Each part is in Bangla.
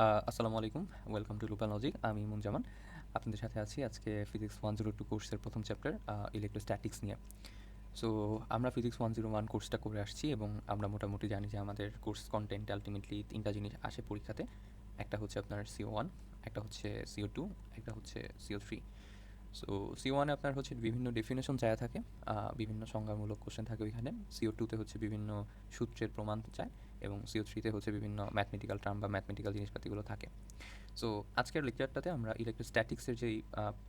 আসসালামু আলাইকুম। Welcome to Lupa logic. আমি মুনজামান। আপনাদের সাথে আছি আজকে ফিজিক্স 102 কোর্সের প্রথম চ্যাপ্টার ইলেকট্রোস্ট্যাটিক্স নিয়ে। সো আমরা ফিজিক্স 101 কোর্সটা করে আসছি এবং আমরা মোটামুটি জানি যে আমাদের কোর্স কনটেন্ট আলটিমেটলি ৩টা জিনিস আসে পরীক্ষাতে। একটা হচ্ছে আপনার CO1, একটা হচ্ছে CO2, একটা হচ্ছে CO3। সো CO1 এ আপনার হচ্ছে বিভিন্ন ডেফিনেশন চায়া থাকে, বিভিন্ন সংজ্ঞামূলক কোশ্চেন থাকে ওইখানে। CO2 তে হচ্ছে বিভিন্ন সূত্রের প্রমাণ চায় এবং CO3 তে হচ্ছে বিভিন্ন ম্যাথমেটিক্যাল টার্ম বা ম্যাথমেটিক্যাল জিনিসপাতিগুলো থাকে। সো আজকের লেকচারটাতে আমরা ইলেকট্রোস্ট্যাটিক্সের যেই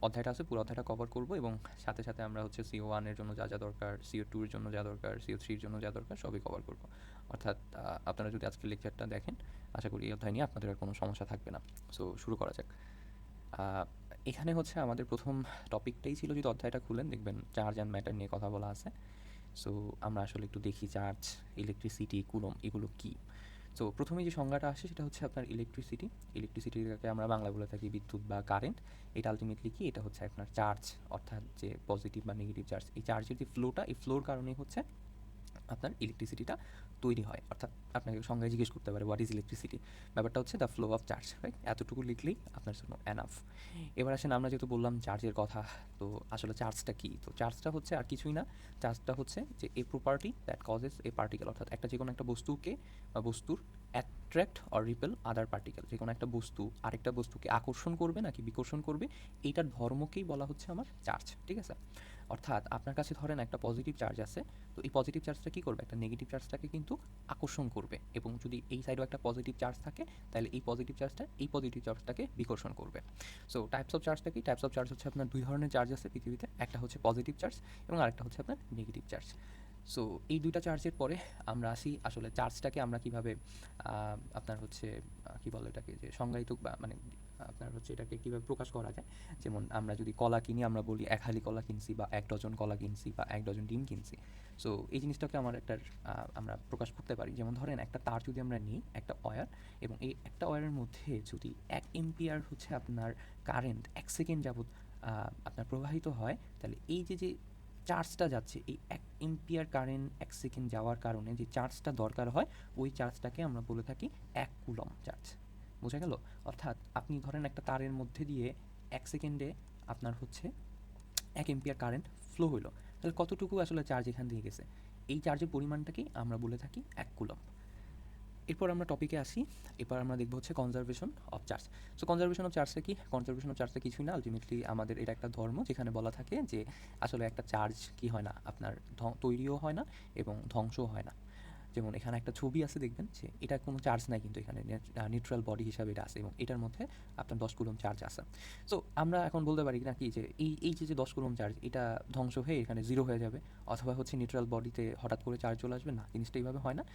অধ্যায়টা আছে পুরো অধ্যায়টা কভার করব এবং সাথে সাথে আমরা হচ্ছে CO1 এর জন্য যা যা দরকার, CO2 এর জন্য যা দরকার, CO3 এর জন্য যা দরকার সবই কভার করব। অর্থাৎ আপনারা যদি আজকের লেকচারটা দেখেন, আশা করি এই অধ্যায় নিয়ে আপনাদের আর কোনো সমস্যা থাকবে না। সো শুরু করা যাক। আহ, এখানে হচ্ছে আমাদের প্রথম টপিকটাই ছিল, যদি অধ্যায়টা খুলেন দেখবেন চার্জ অ্যান্ড ম্যাটার নিয়ে কথা বলা আছে। সো আমরা আসলে একটু দেখি চার্জ, ইলেকট্রিসিটি, কুলম এগুলো কী। সো প্রথমে যে সংজ্ঞাটা আসে সেটা হচ্ছে আপনার ইলেকট্রিসিটিটাকে আমরা বাংলা বলে থাকি বিদ্যুৎ বা কারেন্ট। এটা আলটিমেটলি কি, এটা হচ্ছে আপনার চার্জ, অর্থাৎ যে পজিটিভ বা নেগেটিভ চার্জ, এই চার্জের যে ফ্লোটা, এই ফ্লোর কারণেই হচ্ছে আপনার ইলেকট্রিসিটিটা তৈরি হয়। অর্থাৎ আপনাকে সংজ্ঞায় জিজ্ঞেস করতে পারে হোয়াট ইজ ইলেকট্রিসিটি। ব্যাপারটা হচ্ছে the flow of charge, right? এতটুকু লিখলেই আপনার জন্য এনাফ। এবার আসেন, আমরা যেহেতু বললাম চার্জের কথা, তো আসলে চার্জটা কী? তো চার্জটা হচ্ছে আর কিছুই না, চার্জটা হচ্ছে যে এ property that causes A particle, অর্থাৎ একটা যে কোনো একটা বস্তুকে বা বস্তুর attract or repel other particle, যে কোনো একটা বস্তু আরেকটা বস্তুকে আকর্ষণ করবে নাকি বিকর্ষণ করবে, এইটার ধর্মকেই বলা হচ্ছে আমার চার্জ, ঠিক আছে? অর্থাৎ আপনার কাছে ধরেন একটা পজিটিভ চার্জ আছে, তো এই পজিটিভ চার্জটা কী করবে, একটা নেগেটিভ চার্জটাকে কিন্তু আকর্ষণ করবে, এবং যদি এই সাইডেও একটা পজিটিভ চার্জ থাকে তাহলে এই পজিটিভ চার্জটা এই পজিটিভ চার্জটাকে বিকর্ষণ করবে। সো টাইপস অফ চার্জটা কি? টাইপস অফ চার্জ হচ্ছে আপনার দুই ধরনের চার্জ আছে পৃথিবীতে, একটা হচ্ছে পজিটিভ চার্জ এবং আরেকটা হচ্ছে আপনার নেগেটিভ চার্জ। সো এই দুইটা চার্জের পরে আমরা আসি আসলে চার্জটাকে আমরা কীভাবে আপনার হচ্ছে কী বলে এটাকে, যে সংজ্ঞায়িত বা মানে আপনার হচ্ছে এটাকে কীভাবে প্রকাশ করা যায়। যেমন আমরা যদি কলা কিনি, আমরা বলি ১ হালি কলা কিনছি বা ১ ডজন কলা কিনছি বা ১ ডজন ডিম কিনছি। সো এই জিনিসটাকে আমার একটা আমরা প্রকাশ করতে পারি। যেমন ধরেন একটা তার যদি আমরা নিই, একটা ওয়্যার, এবং এই একটা ওয়্যারের মধ্যে যদি ১ এম্পিয়ার হচ্ছে আপনার কারেন্ট ১ সেকেন্ড যাবত আপনার প্রবাহিত হয়, তাহলে এই যে চার্জটা যাচ্ছে, এই ১ এম্পিয়ার কারেন্ট ১ সেকেন্ড যাওয়ার কারণে যে চার্জটা দরকার হয়, ওই চার্জটাকে আমরা বলে থাকি ১ কুলম্ব চার্জ। বোঝা গেল? অর্থাৎ আপনি ধরেন একটা তারের মধ্যে দিয়ে ১ সেকেন্ডে আপনার হচ্ছে ১ এম্পিয়ার কারেন্ট ফ্লো হইলো, তাহলে কতটুকু আসলে চার্জ এখান দিয়ে গেছে, এই চার্জের পরিমাণটাকেই আমরা বলে থাকি ১ কুলম্ব। এরপর আমরা টপিকে আসি। এবার আমরা দেখব হচ্ছে conservation of charge. So conservation of চার্জটা কি? কনজারভেশন অফ চার্জটা কিছুই না, আলটিমেটলি আমাদের এটা একটা ধর্ম, যেখানে বলা থাকে যে আসলে একটা চার্জ কি হয় না, আপনার তৈরিও হয় না এবং ধ্বংসও হয় না। যেমন এখানে একটা ছবি আছে, দেখবেন যে এটা কোনো চার্জ নাই, কিন্তু এখানে নিউট্রাল বডি হিসাবে এটা আছে এবং এটার মধ্যে আপনার 10 কুলম্ব চার্জ আছে। সো আমরা এখন বলতে পারি না কি যে এই যে 10 কুলম্ব চার্জ এটা ধ্বংস হয়ে এখানে জিরো হয়ে যাবে, অথবা হচ্ছে নিউট্রাল বডিতে হঠাৎ করে চার্জ চলে আসবে, না, জিনিসটা এইভাবে হয় না।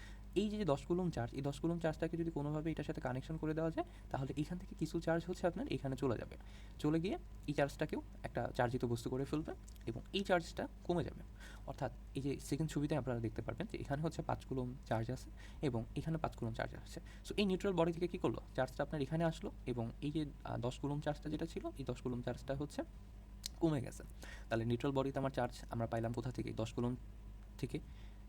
এই যে 10 কুলম্ব চার্জ, এই 10 কুলম্ব চার্জটাকে যদি কোনোভাবে এটার সাথে কানেকশন করে দেওয়া যায়, তাহলে এখান থেকে কিছু চার্জ হচ্ছে আপনার এখানে চলে যাবে, চলে গিয়ে এই চার্জটাকেও একটা চার্জিত বস্তু করে ফেলবে এবং এই চার্জটা কমে যাবে। অর্থাৎ এই যে সেকেন্ড ছবিতে আপনারা দেখতে পারবেন যে এখানে হচ্ছে 5 কুলম্ব চার্জ আছে এবং এখানে 5 কুলম্ব চার্জ আছে। সো এই নিউট্রাল বডি থেকে কী করলো, চার্জটা আপনার এখানে আসলো এবং এই যে 10 কুলম্ব চার্জটা যেটা ছিল, এই 10 কুলম্ব চার্জটা হচ্ছে কমে গেছে। তাহলে নিউট্রাল বডিতে আমার চার্জ আমরা পাইলাম কোথা থেকে, 10 কুলম্ব থেকে।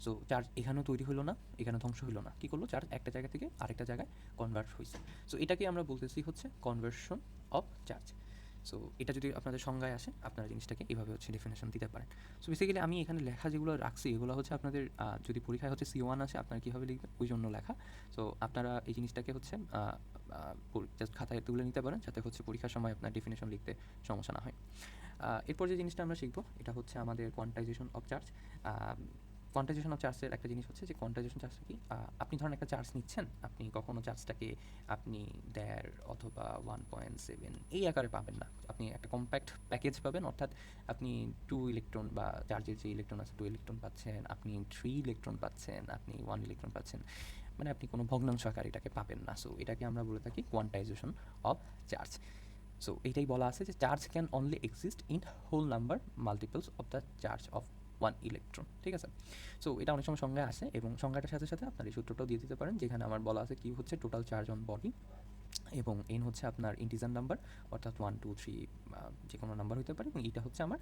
সো চার্জ এখানেও তৈরি হলো না, এখানে ধ্বংস হলো না, কী করলো, চার্জ একটা জায়গা থেকে আরেকটা জায়গায় কনভার্ট হয়েছে। সো এটাকে আমরা বলতেছি হচ্ছে কনভার্সন অফ চার্জ। সো এটা যদি আপনাদের সংজ্ঞায় আসে, আপনারা জিনিসটাকে এভাবে হচ্ছে ডেফিনেশন দিতে পারেন। সো বেসিক্যালি আমি এখানে লেখা যেগুলো রাখছি, এগুলো হচ্ছে আপনাদের যদি পরীক্ষায় হচ্ছে CO1 আসে, আপনারা কীভাবে লিখবেন ওই জন্য লেখা। সো আপনারা এই জিনিসটাকে হচ্ছে জাস্ট খাতায় তুলে নিতে পারেন, যাতে হচ্ছে পরীক্ষার সময় আপনার ডেফিনেশন লিখতে সমস্যা না হয়। এরপর যে জিনিসটা আমরা শিখবো, এটা হচ্ছে আমাদের quantisation of charge. Quantisation of চার্জের একটা জিনিস হচ্ছে যে কোয়ান্টাইজেশন চার্জটা কি, আপনি ধরেন একটা চার্জ নিচ্ছেন, আপনি কখনো চার্জটাকে আপনি 1.5 অথবা 1.7 এই আকারে পাবেন না, আপনি একটা কম্প্যাক্ট প্যাকেজ পাবেন। অর্থাৎ আপনি 2 ইলেকট্রন বা চার্জের যে ইলেকট্রন আছে 2 ইলেকট্রন পাচ্ছেন, আপনি 3 ইলেকট্রন পাচ্ছেন, আপনি 1 ইলেকট্রন পাচ্ছেন, মানে আপনি কোনো ভগ্নাংশ আকারে এটাকে পাবেন না। সো এটাকে আমরা বলে থাকি কোয়ান্টাইজেশন অফ চার্জ। সো এইটাই বলা আছে যে charge can only exist in whole number multiples of the charge of 1 electron, ঠিক আছে? সো এটা অনেক সময় সংজ্ঞায় আসে এবং সংজ্ঞাটার সাথে সাথে আপনার এই সূত্রটাও দিয়ে দিতে পারেন, যেখানে আমার বলা আছে কি হচ্ছে টোটাল চার্জ অন বডি, এবং এন হচ্ছে আপনার ইন্টিজার নাম্বার, অর্থাৎ 1 2 3 যে কোনো নাম্বার হতে পারে, এবং এটা হচ্ছে আমার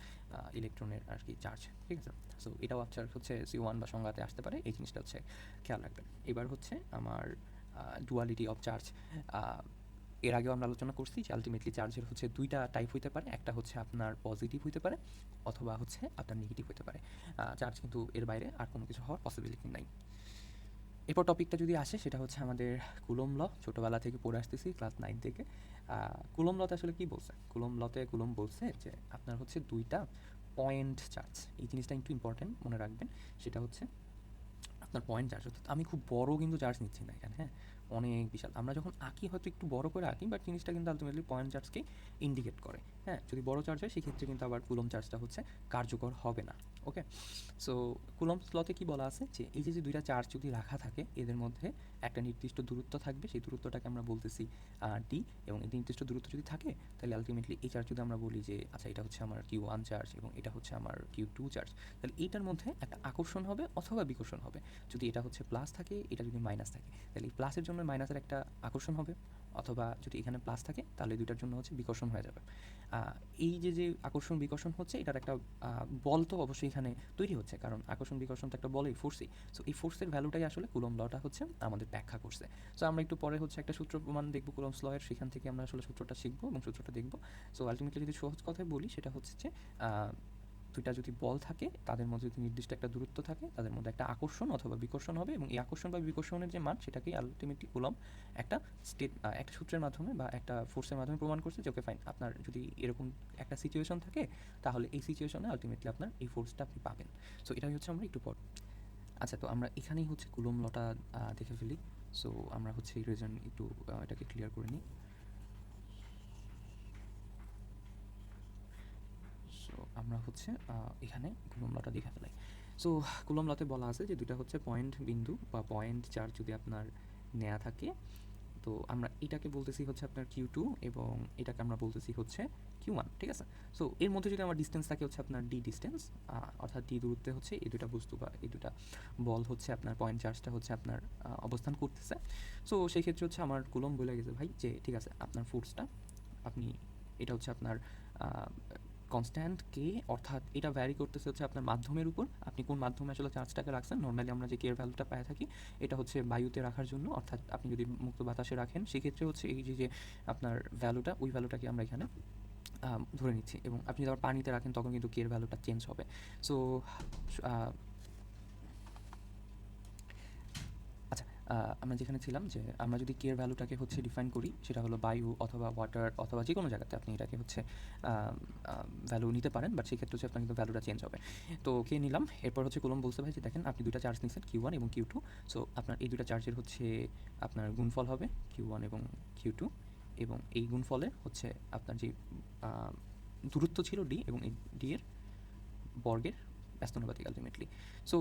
ইলেকট্রনের আর কি চার্জ, ঠিক আছে? সো এটাও আপনার হচ্ছে CO1 বা সংজ্ঞাতে আসতে পারে, এই জিনিসটা হচ্ছে খেয়াল রাখবেন। এবার হচ্ছে আমার ডুয়ালিটি অফ চার্জ। এর আগেও আমরা আলোচনা করছি যে আলটিমেটলি চার্জের হচ্ছে দুইটা টাইপ হইতে পারে, একটা হচ্ছে আপনার পজিটিভ হইতে পারে অথবা হচ্ছে আপনার নেগেটিভ হইতে পারে। চার্জ কিন্তু এর বাইরে আর কোনো কিছু হওয়ার পসিবিলিটি নাই। এরপর টপিকটা যদি আসে সেটা হচ্ছে আমাদের কুলম্ব ল, ছোটোবেলা থেকে পড়ে আসতেছি ক্লাস 9 থেকে। কুলম্ব লতে আসলে কী বলছে? কুলম্ব লতে কুলম্ব বলছে যে আপনার হচ্ছে দুইটা পয়েন্ট চার্জ, এই জিনিসটা একটু ইম্পর্টেন্ট মনে রাখবেন। সেটা হচ্ছে আপনার পয়েন্ট চার্জ, অর্থাৎ আমি খুব বড় কিন্তু চার্জ নিচ্ছি না এখানে, হ্যাঁ, অনেক বিশাল। আমরা যখন আঁকি হয়তো একটু বড় করে আঁকি, বাট জিনিসটা কিন্তু আলটিমেটলি পয়েন্ট চার্জকে ইন্ডিকেট করে। হ্যাঁ, যদি বড় চার্জ হয় সেক্ষেত্রে কিন্তু আবার কুলম্ব চার্জটা হচ্ছে কার্যকর হবে না। ওকে, সো কুলম্ব লতে কি বলা আছে যে এই যে দুইটা চার্জ যদি রাখা থাকে এদের মধ্যে একটা নির্দিষ্ট দূরত্ব থাকবে, সেই দূরত্বটাকে আমরা বলতেছি ডি, এবং এই নির্দিষ্ট দূরত্ব যদি থাকে তাহলে আলটিমেটলি এই চার্জ যদি আমরা বলি যে আচ্ছা এটা হচ্ছে আমার Q1 চার্জ এবং এটা হচ্ছে আমার Q2 চার্জ, তাহলে এইটার মধ্যে একটা আকর্ষণ হবে অথবা বিকর্ষণ হবে। যদি এটা হচ্ছে প্লাস থাকে, এটা যদি মাইনাস থাকে, তাহলে এই প্লাসের জন্য মাইনাসের একটা আকর্ষণ হবে, অথবা যদি এখানে প্লাস থাকে তাহলে দুইটার জন্য হচ্ছে বিকর্ষণ হয়ে যাবে। এই যে আকর্ষণ বিকর্ষণ হচ্ছে, এটার একটা বল তো অবশ্যই এখানে তৈরি হচ্ছে, কারণ আকর্ষণ বিকর্ষণ তো একটা বলেই, ফোর্সই। সো এই ফোর্সের ভ্যালুটাই আসলে কুলম্ব লটা হচ্ছে আমাদের ব্যাখ্যা করছে। সো আমরা একটু পরে হচ্ছে একটা সূত্র প্রমাণ দেখবো কুলম্বস ল এর, সেখান থেকে আমরা আসলে সূত্রটা শিখবো এবং সূত্রটা দেখবো। সো আলটিমেটলি যদি সহজ কথায় বলি সেটা হচ্ছে যে দুইটা যদি বল থাকে তাদের মধ্যে যদি নির্দিষ্ট একটা দূরত্ব থাকে, তাদের মধ্যে একটা আকর্ষণ অথবা বিকর্ষণ হবে, এবং এই আকর্ষণ বা বিকর্ষণের যে মান সেটাকেই আলটিমেটলি কুলম্ব একটা একটা সূত্রের মাধ্যমে বা একটা ফোর্সের মাধ্যমে প্রমাণ করছে যে ওকে ফাইন, আপনার যদি এরকম একটা সিচুয়েশন থাকে তাহলে এই সিচুয়েশনে আলটিমেটলি আপনার এই ফোর্সটা আপনি পাবেন। সো এটাই হচ্ছে আমরা একটু পর। আচ্ছা, তো আমরা এখানেই হচ্ছে কুলম্ব লটা দেখে ফেলি। সো আমরা হচ্ছে এই রিজন একটু এটাকে ক্লিয়ার করে নিই। সো আমরা হচ্ছে এখানে কুলম্ব লটা দেখে ফেলাই। সো কুলম্ব লতে বলা আছে যে দুইটা হচ্ছে পয়েন্ট বিন্দু বা পয়েন্ট চার্জ যদি আপনার নেয়া থাকে, তো আমরা এটাকে বলতেছি হচ্ছে আপনার Q2 এবং এটাকে আমরা বলতেছি হচ্ছে Q1, ঠিক আছে? সো এর মধ্যে যদি আমার ডিস্টেন্স থাকে হচ্ছে আপনার ডি ডিস্টেন্স, অর্থাৎ ডি দূরত্বে হচ্ছে এই দুটা বস্তু বা এই দুটা বল হচ্ছে আপনার পয়েন্ট চার্জটা হচ্ছে আপনার অবস্থান করতেছে। সো সেই ক্ষেত্রে হচ্ছে আমার কুলম্ব বলে গেছে ভাই যে ঠিক আছে, আপনার ফোর্সটা আপনি, এটা হচ্ছে আপনার কনস্ট্যান্ট কে, অর্থাৎ এটা ভ্যারি করতেছে হচ্ছে আপনার মাধ্যমের উপর, আপনি কোন মাধ্যমে আসলে চার্জটাকে রাখছেন। নর্মালি আমরা যে কের ভ্যালুটা পাই থাকি এটা হচ্ছে বায়ুতে রাখার জন্য, অর্থাৎ আপনি যদি মুক্ত বাতাসে রাখেন সেক্ষেত্রে হচ্ছে এই যে আপনার ভ্যালুটা, ওই ভ্যালুটাকে আমরা এখানে ধরে নিচ্ছি, এবং আপনি যদি আবার পানিতে রাখেন তখন কিন্তু কের ভ্যালুটা চেঞ্জ হবে। সো আচ্ছা, আমরা যেখানে ছিলাম যে আমরা যদি কে এর ভ্যালুটাকে হচ্ছে ডিফাইন করি, সেটা হলো বায়ু অথবা ওয়াটার অথবা যে কোনো জায়গাতে আপনি এটাকে হচ্ছে ভ্যালু নিতে পারেন, বাট সেক্ষেত্রে হচ্ছে আপনার কিন্তু ভ্যালুটা চেঞ্জ হবে। তো কে নিলাম, এরপর হচ্ছে কুলম্ব বলছে ভাই যে দেখেন আপনি দুইটা চার্জ নিচ্ছেন Q1 এবং Q2, সো আপনার এই দুইটা চার্জের হচ্ছে আপনার গুণফল হবে Q1 এবং Q2, এবং এই গুণফলে হচ্ছে আপনার যে দূরত্ব ছিল ডি, এবং এই ডি এর বর্গের ব্যস্তানুপাতিক আলটিমেটলি। সো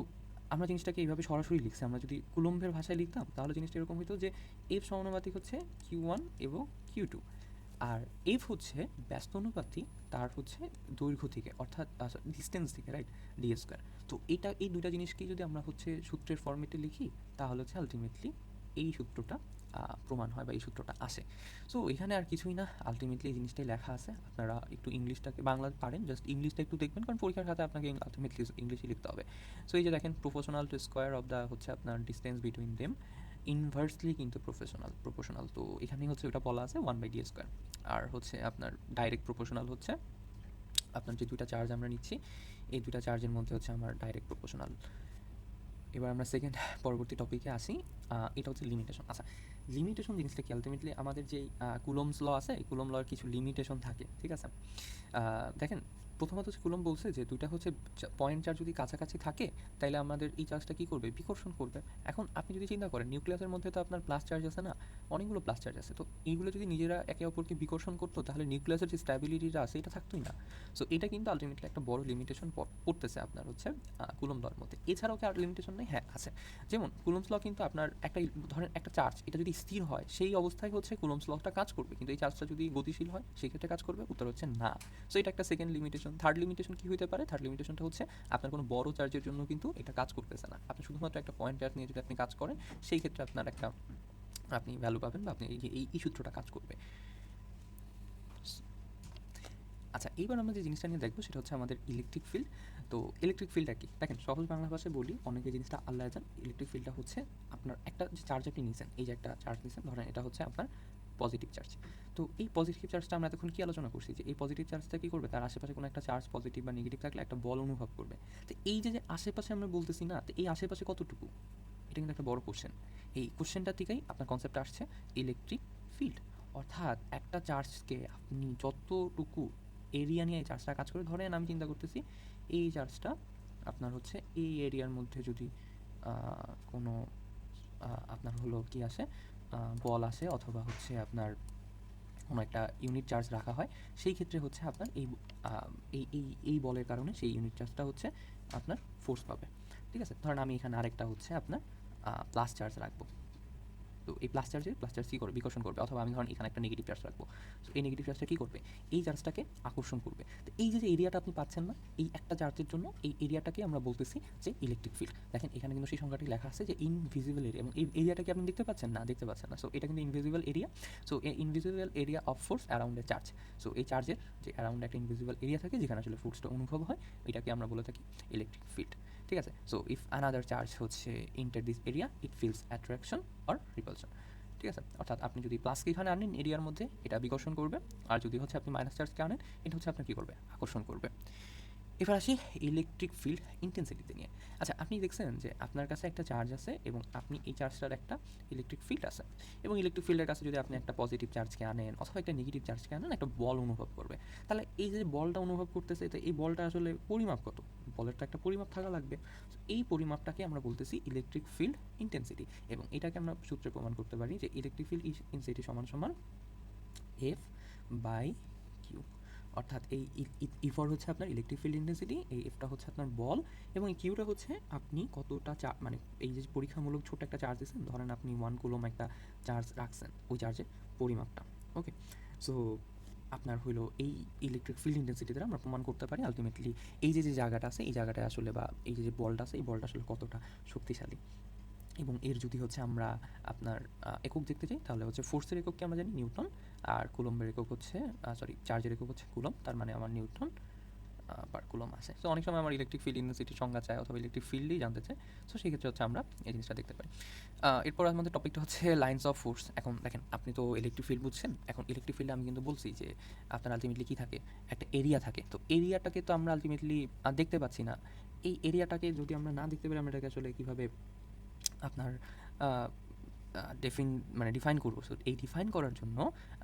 আমরা জিনিসটাকে এইভাবে সরাসরি লিখছি। আমরা যদি কুলম্বের ভাষায় লিখতাম তাহলে জিনিসটা এরকম হতো যে এফ সমানুপাতিক হচ্ছে Q1 এবং Q2, আর এফ হচ্ছে ব্যস্তানুপাতিক তার হচ্ছে দৈর্ঘ্য থেকে, অর্থাৎ ডিস্টেন্স থেকে, রাইট, ডি স্কোয়ার। তো এই দুইটা জিনিসকেই যদি আমরা হচ্ছে সূত্রের ফর্মেটে লিখি তাহলে হচ্ছে আলটিমেটলি এই সূত্রটা প্রমাণ হয় বা এই সূত্রটা আসে। সো এখানে আর কিছুই না, আলটিমেটলি এই জিনিসটাই লেখা আছে। আপনারা একটু ইংলিশটাকে, বাংলা পারেন, জাস্ট ইংলিশটা একটু দেখবেন, কারণ পরীক্ষার খাতে আপনাকে আলটিমেটলি ইংলিশই লিখতে হবে। সো এই যে দেখেন, proportional to square of the হচ্ছে আপনার ডিস্টেন্স বিটুইন দেম, ইনভার্সলি কিন্তু প্রপোর্শনাল। তো এখানেই হচ্ছে ওটা বলা আছে 1/d স্কোয়ার। আর হচ্ছে আপনার ডাইরেক্ট প্রপোর্শনাল হচ্ছে আপনার যে দুইটা চার্জ আমরা নিচ্ছি এই দুইটা চার্জের মধ্যে হচ্ছে আমার ডাইরেক্ট প্রপোর্শনাল। এবার আমরা সেকেন্ড পরবর্তী টপিকে আসি, এটা হচ্ছে লিমিটেশন। আচ্ছা, লিমিটেশন জিনিসটা কি? আলটিমেটলি আমাদের যেই কুলম্বস ল আছে, এই কুলম্ব লর কিছু লিমিটেশন থাকে, ঠিক আছে? দেখেন, প্রথমত হচ্ছে কুলম্ব বলছে যে দুইটা হচ্ছে পয়েন্ট চার্জ যদি কাছাকাছি থাকে তাহলে আমাদের এই চার্জটা কী করবে? বিকর্ষণ করবে। এখন আপনি যদি চিন্তা করেন নিউক্লিয়াসের মধ্যে তো আপনার প্লাস চার্জ আছে না, অনেকগুলো প্লাস চার্জ আছে, তো এইগুলো যদি নিজেরা একে অপরকে বিকর্ষণ করতো তাহলে নিউক্লিয়াসের যে স্ট্যাবিলিটিটা আছে এটা থাকতোই না। সো এটা কিন্তু আলটিমেটলি একটা বড় লিমিটেশন পড়তেছে আপনার হচ্ছে কুলম্ব লর মধ্যে। এছাড়াও কি আর লিমিটেশন নেই? হ্যাঁ, আছে। যেমন কুলম্বস ল কিন্তু আপনার একটা, ধরেন একটা চার্জ, এটা যদি স্থির হয় সেই অবস্থায় হচ্ছে কুলম্বস লটা কাজ করবে, কিন্তু এই চার্জটা যদি গতিশীল হয় সেক্ষেত্রে কাজ করবে? উত্তর হচ্ছে না। সো এটা একটা সেকেন্ড লিমিটেশন। থার্ড লিমিটেশন কী হতে পারে? থার্ড লিমিটেশনটা হচ্ছে আপনার কোনো বড় চার্জের জন্য কিন্তু এটা কাজ করতেছে না। আপনি শুধুমাত্র একটা পয়েন্ট চার্জ নিয়ে যদি আপনি কাজ করেন সেই ক্ষেত্রে আপনার একটা আপনি ভ্যালু পাবেন, বা আপনি এই যে এই সূত্রটা কাজ করবে। আচ্ছা, এইবার আমরা যে জিনিসটা নিয়ে দেখবো সেটা হচ্ছে আমাদের ইলেকট্রিক ফিল্ড। তো ইলেকট্রিক ফিল্ডটা কি? দেখেন, সহজ বাংলা ভাষায় বলি, অনেকে জিনিসটা আল্লাহ জান। ইলেকট্রিক ফিল্ডটা হচ্ছে আপনার একটা যে চার্জ আপনি নিয়েছেন, এই যে একটা চার্জ নিয়েছেন, ধরেন এটা হচ্ছে আপনার পজিটিভ চার্জ। তো এই পজিটিভ চার্জটা আমরা এতক্ষণ কী আলোচনা করছি, যে এই পজিটিভ চার্জটা কী করবে, তার আশেপাশে কোনো একটা চার্জ পজিটিভ বা নেগেটিভ থাকলে একটা বল অনুভব করবে। তো এই যে আশেপাশে আমরা বলতেছি না, তো এই আশেপাশে কতটুকু, এটা কিন্তু একটা বড় কোশ্চেন। এই কোশ্চেনটা থেকেই আপনার কনসেপ্টটা আসছে ইলেকট্রিক ফিল্ড। অর্থাৎ একটা চার্জকে আপনি যতটুকু এরিয়া নিয়ে এই চার্জটা কাজ করে, ধরেন আমি চিন্তা করতেছি এই চার্জটা আপনার হচ্ছে এই এরিয়ার মধ্যে যদি কোনো আপনার হলো কি আসে, বল আসে, অথবা হচ্ছে আপনার কোনো একটা ইউনিট চার্জ রাখা হয়, সেই ক্ষেত্রে হচ্ছে আপনার এই বলের কারণে সেই ইউনিট চার্জটা হচ্ছে আপনার ফোর্স পাবে। ঠিক আছে, ধরেন আমি এখানে আরেকটা হচ্ছে আপনার প্লাস চার্জ রাখবো। তো এই প্লাস চার্জ কী করবে, বিকর্ষণ করবে। অথবা আমি ধরেন এখানে একটা নেগেটিভ চার্জ রাখবো। সো এই নেগেটিভ চার্জটা কী করবে, এই চার্জটাকে আকর্ষণ করবে। তো এই যে এরিয়াটা আপনি পাচ্ছেন না, এই একটা চার্জের জন্য এই এরিয়াটাকে আমরা বলতেছি যে ইলেকট্রিক ফিল্ড। দেখেন এখানে কিন্তু সেই সংখ্যাটি লেখা আছে যে ইনভিজিবল এরিয়া, এবং এই এরিয়াটাকে আপনি দেখতে পাচ্ছেন না, দেখতে পাচ্ছেন না। সো এটা কিন্তু ইনভিজিবল এরিয়া। সো এই invisible area of force around A charge. So এই চার্জের যে অ্যারাউন্ড একটা ইনভিজিবল এরিয়া থাকে যেখানে আসলে ফোর্সটা অনুভব হয়, এটাকে আমরা বলে থাকি ইলেকট্রিক ফিল্ড। ঠিক আছে, সো ইফ অ্যানাদার চার্জ হচ্ছে inter this area, it feels attraction or repulsion. ঠিক আছে, অর্থাৎ আপনি যদি প্লাসকে এখানে আনেন এরিয়ার মধ্যে, এটা বিকর্ষণ করবে। আর যদি হচ্ছে আপনি মাইনাস চার্জকে আনেন, এটা হচ্ছে আপনার কী করবে, আকর্ষণ করবে। এবার আসি ইলেকট্রিক ফিল্ড ইন্টেন্সিটিতে নিয়ে। আচ্ছা, আপনি দেখছেন যে আপনার কাছে একটা চার্জ আছে এবং আপনি এই চার্জটার একটা ইলেকট্রিক ফিল্ড আছে, এবং ইলেকট্রিক ফিল্ডের কাছে যদি আপনি একটা পজিটিভ চার্জকে আনেন অথবা একটা নেগেটিভ চার্জকে আনেন, একটা বল অনুভব করবে। তাহলে এই যে বলটা অনুভব করতেছে, তো এই বলটা আসলে পরিমাপ কত, বলের তো একটা পরিমাপ থাকা লাগবে। এই পরিমাপটাকে আমরা বলতেছি ইলেকট্রিক ফিল্ড ইন্টেন্সিটি, এবং এটাকে আমরা সূত্রে প্রমাণ করতে পারি যে ইলেকট্রিক ফিল্ড ইন্টেন্সিটি সমান সমান এফ বাই কিউ। অর্থাৎ এই ইফর হচ্ছে আপনার ইলেকট্রিক ফিল্ড ইন্টেন্সিটি, এই এফটা হচ্ছে আপনার বল, এবং এই কিউটা হচ্ছে আপনি কতটা মানে এই যে পরীক্ষামূলক ছোট একটা চার্জ দিচ্ছেন, ধরেন আপনি 1 কুলম একটা চার্জ রাখছেন, ওই চার্জের পরিমাপটা। ওকে, সো আপনার হইলো এই ইলেকট্রিক ফিল্ড ইন্টেন্সিটি দ্বারা আমরা প্রমাণ করতে পারি আলটিমেটলি এই যে জায়গাটা আছে, এই জায়গাটায় আসলে, বা এই যে বলটা আছে, এই বলটা আসলে কতটা শক্তিশালী। এবং এর যদি হচ্ছে আমরা আপনার একক দেখতে চাই, তাহলে হচ্ছে ফোর্সের একককে আমরা জানি নিউটন, আর কুলম্বের একক হচ্ছে চার্জের একক হচ্ছে কুলম, তার মানে আমার নিউটন পার কুলম আছে। সো অনেক সময় আমার ইলেকট্রিক ফিল্ড ইন্টেন্সিটির সংজ্ঞা চায় অথবা ইলেকট্রিক ফিল্ডই জানতে চায়, সো সেই ক্ষেত্রে হচ্ছে আমরা এই জিনিসটা দেখতে পারি। এরপর আমাদের টপিকটা হচ্ছে লাইন্স অফ ফোর্স। এখন দেখেন, আপনি তো ইলেকট্রিক ফিল্ড বুঝছেন, এখন ইলেকট্রিক ফিল্ডে আমি কিন্তু বলছি যে আপনার আলটিমেটলি কী থাকে, একটা এরিয়া থাকে। তো এরিয়াটাকে তো আমরা আলটিমেটলি দেখতে পাচ্ছি না। এই এরিয়াটাকে যদি আমরা না দেখতে পারি, আমরা এটাকে আসলে কীভাবে আপনার ডিফাইন করবো। সো এই ডিফাইন করার জন্য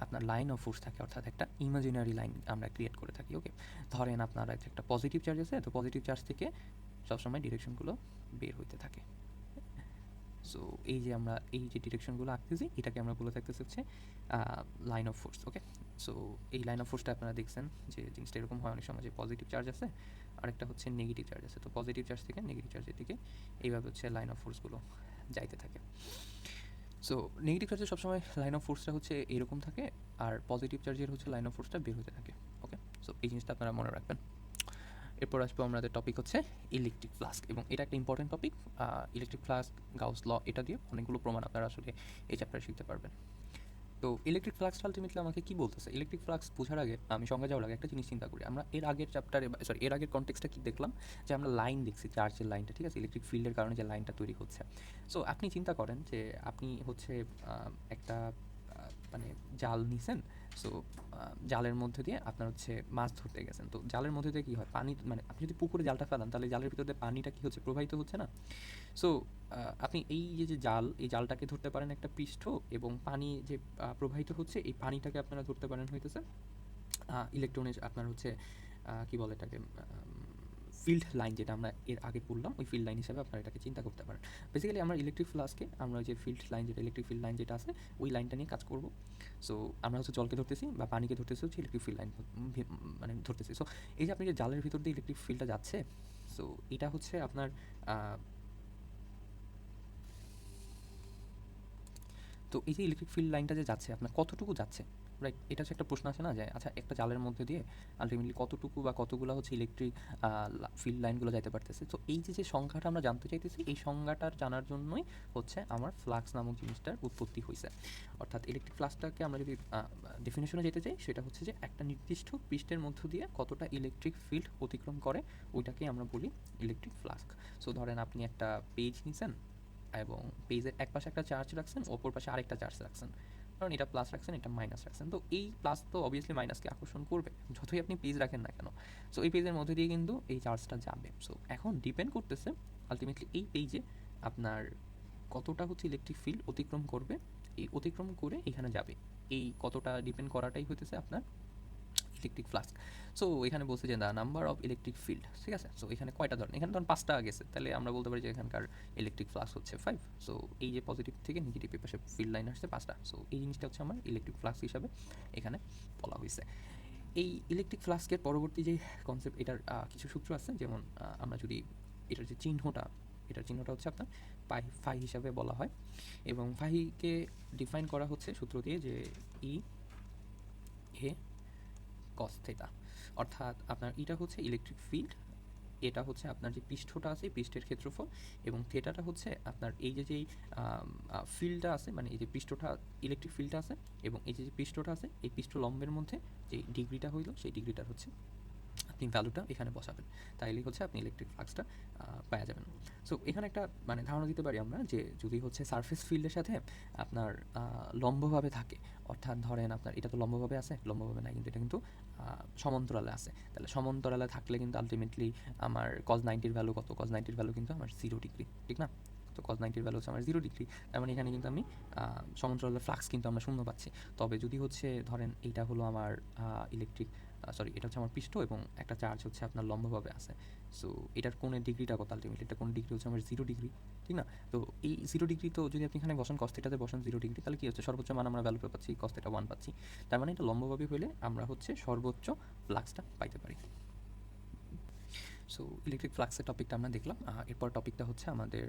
আপনার লাইন অফ ফোর্স থাকে, অর্থাৎ একটা ইমাজিনারি লাইন আমরা ক্রিয়েট করে থাকি। ওকে, ধরেন আপনার একটা পজিটিভ চার্জ আছে, তো পজিটিভ চার্জ থেকে সবসময় ডিরেকশনগুলো বের হইতে থাকে। সো এই যে আমরা এই যে ডিরেকশনগুলো আঁকতেছি, এটাকে আমরা বলে থাকতেছি হচ্ছে line of force. Okay, so এই লাইন অফ ফোর্সটা আপনারা দেখছেন যে জিনিসটা এরকম হয় অনেক সময়, যে পজিটিভ চার্জ আছে, আরেকটা হচ্ছে নেগেটিভ চার্জ আছে। তো পজিটিভ চার্জ থেকে নেগেটিভ চার্জের দিকে এইভাবে হচ্ছে লাইন অফ ফোর্সগুলো যাইতে থাকে। সো নেগেটিভ চার্জের সবসময় লাইন অফ ফোর্সটা হচ্ছে এরকম থাকে, আর পজিটিভ চার্জের হচ্ছে লাইন অফ ফোর্সটা বের হতে থাকে। ওকে, সো এই জিনিসটা আপনারা মনে রাখবেন। এরপর আসবো আমাদের টপিক হচ্ছে ইলেকট্রিক ফ্লাস্ক, এবং এটা একটা important topic. Electric flux, Gauss law, এটা দিয়ে অনেকগুলো প্রমাণ আপনারা আসলে এই চ্যাপ্টারে শিখতে পারবেন। তো ইলেকট্রিক ফ্লাক্স আলটিমেটলি আমাকে কী বলতেছে, ইলেকট্রিক ফ্লাক্স বোঝার আগে আমি সংজ্ঞা যাওয়ার আগে একটা জিনিস চিন্তা করি। আমরা এর আগের চ্যাপ্টারে, এর আগের কনটেক্সটটা কী দেখলাম, যে আমরা লাইন দেখছি, চার্জের লাইনটা, ঠিক আছে, ইলেকট্রিক ফিল্ডের কারণে যে লাইনটা তৈরি হচ্ছে। সো আপনি চিন্তা করেন যে আপনি হচ্ছে একটা মানে জাল নিছেন। সো জালের মধ্যে দিয়ে আপনার হচ্ছে মাছ ধরতে গেছেন। তো জালের মধ্যে দিয়ে কী হয়, পানি, মানে আপনি যদি পুকুরে জালটা ফেলান, তাহলে জালের ভিতর দিয়ে পানিটা কী হচ্ছে, প্রবাহিত হচ্ছে না। সো আপনি এই যে জাল, এই জালটাকে ধরতে পারেন একটা পৃষ্ঠ, এবং পানি যে প্রবাহিত হচ্ছে, এই পানিটাকে আপনারা ধরতে পারেন হইতেছে ইলেকট্রনের আপনার হচ্ছে কী বলে এটাকে, ফিল্ড লাইন, যেটা আমরা এর আগে পড়লাম, ওই ফিল্ড লাইন হিসাবে আপনারা এটাকে চিন্তা করতে পারেন। বেসিক্যালি আমরা ইলেকট্রিক ফ্লাস্কে আমরা যে ফিল্ড লাইন, যেটা ইলেকট্রিক ফিল্ড লাইন যেটা আছে, ওই লাইনটা নিয়ে কাজ করব। সো আমরা হচ্ছে জলকে ধরতেছি বা পানিকে ধরতেছি হচ্ছে ইলেকট্রিক ফিল্ড লাইন মানে ধরতেছি। সো এই যে আপনি যে জালের ভিতর দিয়ে ইলেকট্রিক ফিল্ডটা যাচ্ছে, সো এটা হচ্ছে আপনার তো এই যে ইলেকট্রিক ফিল্ড লাইনটা যে যাচ্ছে, আপনার কতটুকু যাচ্ছে, রাইট? এটা হচ্ছে একটা প্রশ্ন আছে না, যে আচ্ছা একটা জালের মধ্যে দিয়ে আলটিমেটলি কতটুকু বা কতগুলো হচ্ছে ইলেকট্রিক ফিল্ড লাইনগুলো যাইতে পারতেছে। তো এই যে সংখ্যাটা আমরা জানতে চাইতেছি, এই সংজ্ঞাটার জানার জন্যই হচ্ছে আমার ফ্লাক্স নামক জিনিসটার উৎপত্তি হয়েছে। অর্থাৎ ইলেকট্রিক ফ্লাক্সটাকে আমরা যদি ডেফিনেশনে যেতে চাই, সেটা হচ্ছে যে একটা নির্দিষ্ট পৃষ্ঠের মধ্য দিয়ে কতটা ইলেকট্রিক ফিল্ড অতিক্রম করে, ওইটাকেই আমরা বলি ইলেকট্রিক ফ্লাক্স। সো ধরেন আপনি একটা পেজ নিছেন, এবং পেজের এক পাশে একটা চার্জ রাখছেন, অপর পাশে আরেকটা চার্জ রাখছেন। কারণ এটা প্লাস রাখছেন, এটা মাইনাস রাখছেন, তো এই প্লাস তো অবভিয়াসলি মাইনাসকে আকর্ষণ করবে যতই আপনি পেজ রাখেন না কেন। সো এই পেজের মধ্যে দিয়ে কিন্তু এই চার্জটা যাবে। সো এখন ডিপেন্ড করতেছে আলটিমেটলি এই পেজে আপনার কতটা হচ্ছে ইলেকট্রিক ফিল্ড অতিক্রম করবে, এই অতিক্রম করে এখানে যাবে, এই কতটা ডিপেন্ড করাটাই হইতেছে আপনার ইলেকট্রিক ফ্লাস্ক। সো এখানে বলছে যে the number of electric field, ঠিক আছে। সো এখানে কয়টা ধরেন, এখানে ধরেন 5টা গেছে, তাহলে আমরা বলতে পারি যে এখানকার ইলেকট্রিক ফ্লাক্স হচ্ছে 5। সো এই যে পজিটিভ থেকে নেগেটিভ পাশে ফিল্ড লাইন আসছে 5টা। সো এই জিনিসটা হচ্ছে আমার ইলেকট্রিক ফ্লাক্স হিসাবে এখানে বলা হয়েছে। এই ইলেকট্রিক ফ্লাস্কের পরবর্তী যে কনসেপ্ট, এটার কিছু সূত্র আছে, যেমন আমরা যদি এটার যে চিহ্নটা, এটার চিহ্নটা হচ্ছে আপনার ফাই হিসাবে বলা হয়, এবং ফাইকে ডিফাইন করা হচ্ছে সূত্র দিয়ে যে ই এ কস থেটা, অর্থাৎ আপনার এটা হচ্ছে ইলেকট্রিক ফিল্ড, এটা হচ্ছে আপনার যে পৃষ্ঠটা আছে পৃষ্ঠের ক্ষেত্রফল, এবং থেটাটা হচ্ছে আপনার এই যে যেই ফিল্ডটা আছে, মানে এই যে পৃষ্ঠটা ইলেকট্রিক ফিল্ডটা আছে এবং এই যে যে পৃষ্ঠটা আছে এই পৃষ্ঠ লম্বের মধ্যে যে ডিগ্রিটা হইলো সেই ডিগ্রিটার হচ্ছে আপনি ভ্যালুটা এখানে বসাবেন, তাইলেই হচ্ছে আপনি ইলেকট্রিক ফ্লাক্সটা পাওয়া যাবেন। সো এখানে একটা মানে ধারণা দিতে পারি আমরা যে যদি হচ্ছে সারফেস ফিল্ডের সাথে আপনার লম্বভাবে থাকে, অর্থাৎ ধরেন আপনার এটা তো লম্বভাবে আছে, লম্বভাবে নাই কিন্তু এটা কিন্তু সমান্তরালে আছে, তাহলে সমান্তরালে থাকলে কিন্তু আলটিমেটলি আমার cos 90 ভ্যালু কত, cos 90 ভ্যালু কিন্তু আমার 0 ডিগ্রি, ঠিক না? তো cos 90 ভ্যালু হচ্ছে আমার 0 ডিগ্রি, তার মানে এখানে কিন্তু আমি সমান্তরালের ফ্লাক্স কিন্তু আমরা শূন্য পাচ্ছি। তবে যদি হচ্ছে ধরেন এইটা হলো আমার ইলেকট্রিক সরি এটা হচ্ছে আমার পৃষ্ঠ এবং একটা চার্জ হচ্ছে আপনার লম্বভাবে আছে, সো এটার কোণের ডিগ্রিটা কত, আলটিমেটলি এটা কোন ডিগ্রি হচ্ছে আমার 0 ডিগ্রি, ঠিক না? তো এই 0 ডিগ্রি তো যদি আপনি এখানে বসান cos থিটাতে বসান 0 ডিগ্রি, তাহলে কি হচ্ছে সর্বোচ্চ মান আমরা ভ্যালু পাচ্ছি cos থিটা 1 পাচ্ছি, তার মানে এটা লম্বভাবে হলে আমরা হচ্ছে সর্বোচ্চ ফ্লাক্সটা পাইতে পারি। সো ইলেকট্রিক ফ্লাক্সের টপিকটা আমরা দেখলাম। এরপর টপিকটা হচ্ছে আমাদের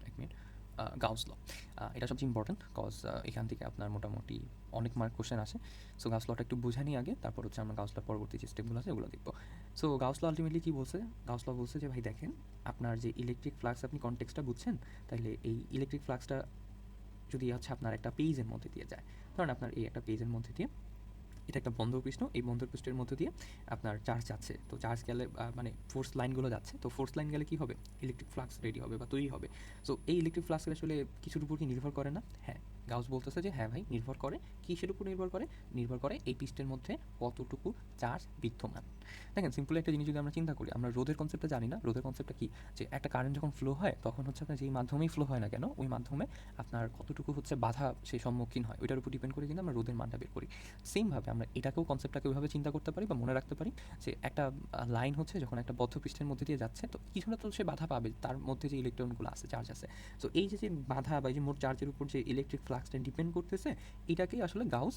এক মিনিট গাউস ল। এটা সবচেয়ে ইম্পর্টেন্ট কজ এখান থেকে আপনার মোটামুটি অনেক মার্ক কোশ্চেন আসে। সো গাউস লটা একটু বোঝা নিই আগে, তারপর হচ্ছে আমরা গাউস লর পরবর্তী যে স্টেপগুলো আছে ওগুলো দেখবো। সো গাউস ল আলটিমেটলি কী বলছে, গাউস ল বলছে যে ভাই দেখেন আপনার যে ইলেকট্রিক ফ্লাক্স আপনি কনটেক্সটটা বুঝছেন, তাহলে এই ইলেকট্রিক ফ্লাক্সটা যদি হচ্ছে আপনার একটা পেজের মধ্যে দিয়ে যায়, ধরেন আপনার এই একটা পেজের মধ্যে দিয়ে এটা একটা বন্ধ পৃষ্ঠ, এই বন্ধ পৃষ্ঠের মধ্যে দিয়ে আপনার চার্জ যাচ্ছে, তো চার্জ গেলে মানে ফোর্স লাইনগুলো যাচ্ছে, তো ফোর্স লাইন গেলে কী হবে, ইলেকট্রিক ফ্লাক্স রেডি হবে বা তৈরি হবে। সো এই ইলেকট্রিক ফ্লাক্সের আসলে কিছুর উপর কি নির্ভর করে না? হ্যাঁ, গাউস বলতেছে যে হ্যাঁ ভাই নির্ভর করে। কিসের উপর নির্ভর করে? নির্ভর করে এই পৃষ্ঠের মধ্যে কতটুকু চার্জ বিদ্যমান। দেখেন সিম্পল একটা জিনিস যদি আমরা চিন্তা করি, আমরা রোধের কনসেপ্টটা জানি না, রোধের কনসেপ্টটা কি, যে একটা কারেন্ট যখন ফ্লো হয় তখন হচ্ছে আপনার যেই মাধ্যমেই ফ্লো হয় না কেন ওই মাধ্যমে আপনার কতটুকু হচ্ছে বাধা সেই সম্মুখীন হয় ওইটার উপর ডিপেন্ড করে কিন্তু আমরা রোধের মানটা বের করি। সেমভাবে আমরা এটাকেও কনসেপ্টটাকে ওইভাবে চিন্তা করতে পারি বা মনে রাখতে পারি যে একটা লাইন হচ্ছে যখন একটা বদ্ধ পৃষ্ঠের মধ্যে দিয়ে যাচ্ছে, তো কিছুটা তো সে বাধা পাবে, তার মধ্যে যে ইলেকট্রনগুলো আছে চার্জ আছে, তো এই যে যে বাধা বা এই যে মোট চার্জের উপর যে ইলেকট্রিক ফ্লাক্সটা ডিপেন্ড করতেছে, এটাকেই আসলে গাউস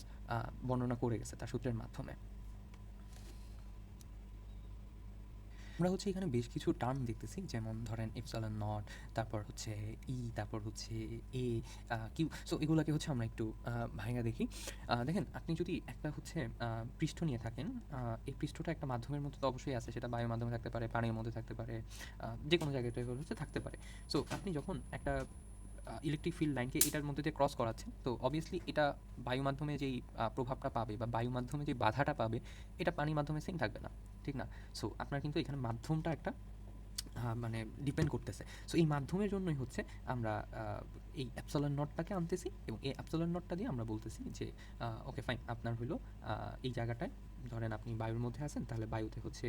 বর্ণনা করে গেছে তার সূত্রের মাধ্যমে। আমরা হচ্ছে এখানে বেশ কিছু টার্ম দেখতেছি, যেমন ধরেন এপসাইলন নট, তারপর হচ্ছে ই, তারপর হচ্ছে এ, কিউ। সো এগুলোকে হচ্ছে আমরা একটু ভাঙা দেখি। দেখেন আপনি যদি একটা হচ্ছে পৃষ্ঠ নিয়ে থাকেন, এই পৃষ্ঠটা একটা মাধ্যমের মধ্যে তো অবশ্যই আছে, সেটা বায়ুর মাধ্যমে থাকতে পারে, পানির মধ্যে থাকতে পারে, যে কোনো জায়গায় হচ্ছে থাকতে পারে। সো আপনি যখন একটা ইলেকট্রিক ফিল্ড লাইনকে এটার মধ্যে দিয়ে ক্রস করাচ্ছেন, তো অবভিয়াসলি এটা বায়ু মাধ্যমে যেই প্রভাবটা পাবে বা বায়ু মাধ্যমে যে বাধাটা পাবে এটা পানির মাধ্যমে সেম থাকবে না, ঠিক না? সো আপনার কিন্তু এখানে মাধ্যমটা একটা মানে ডিপেন্ড করতেছে। সো এই মাধ্যমের জন্যই হচ্ছে আমরা এই অ্যাপসিলন নটটাকে আনতেছি এবং এই অ্যাপসিলন নটটা দিয়ে আমরা বলতেছি যে ওকে ফাইন আপনার হলো এই জায়গাটায় ধরেন আপনি বায়ুর মধ্যে আছেন, তাহলে বায়ুতে হচ্ছে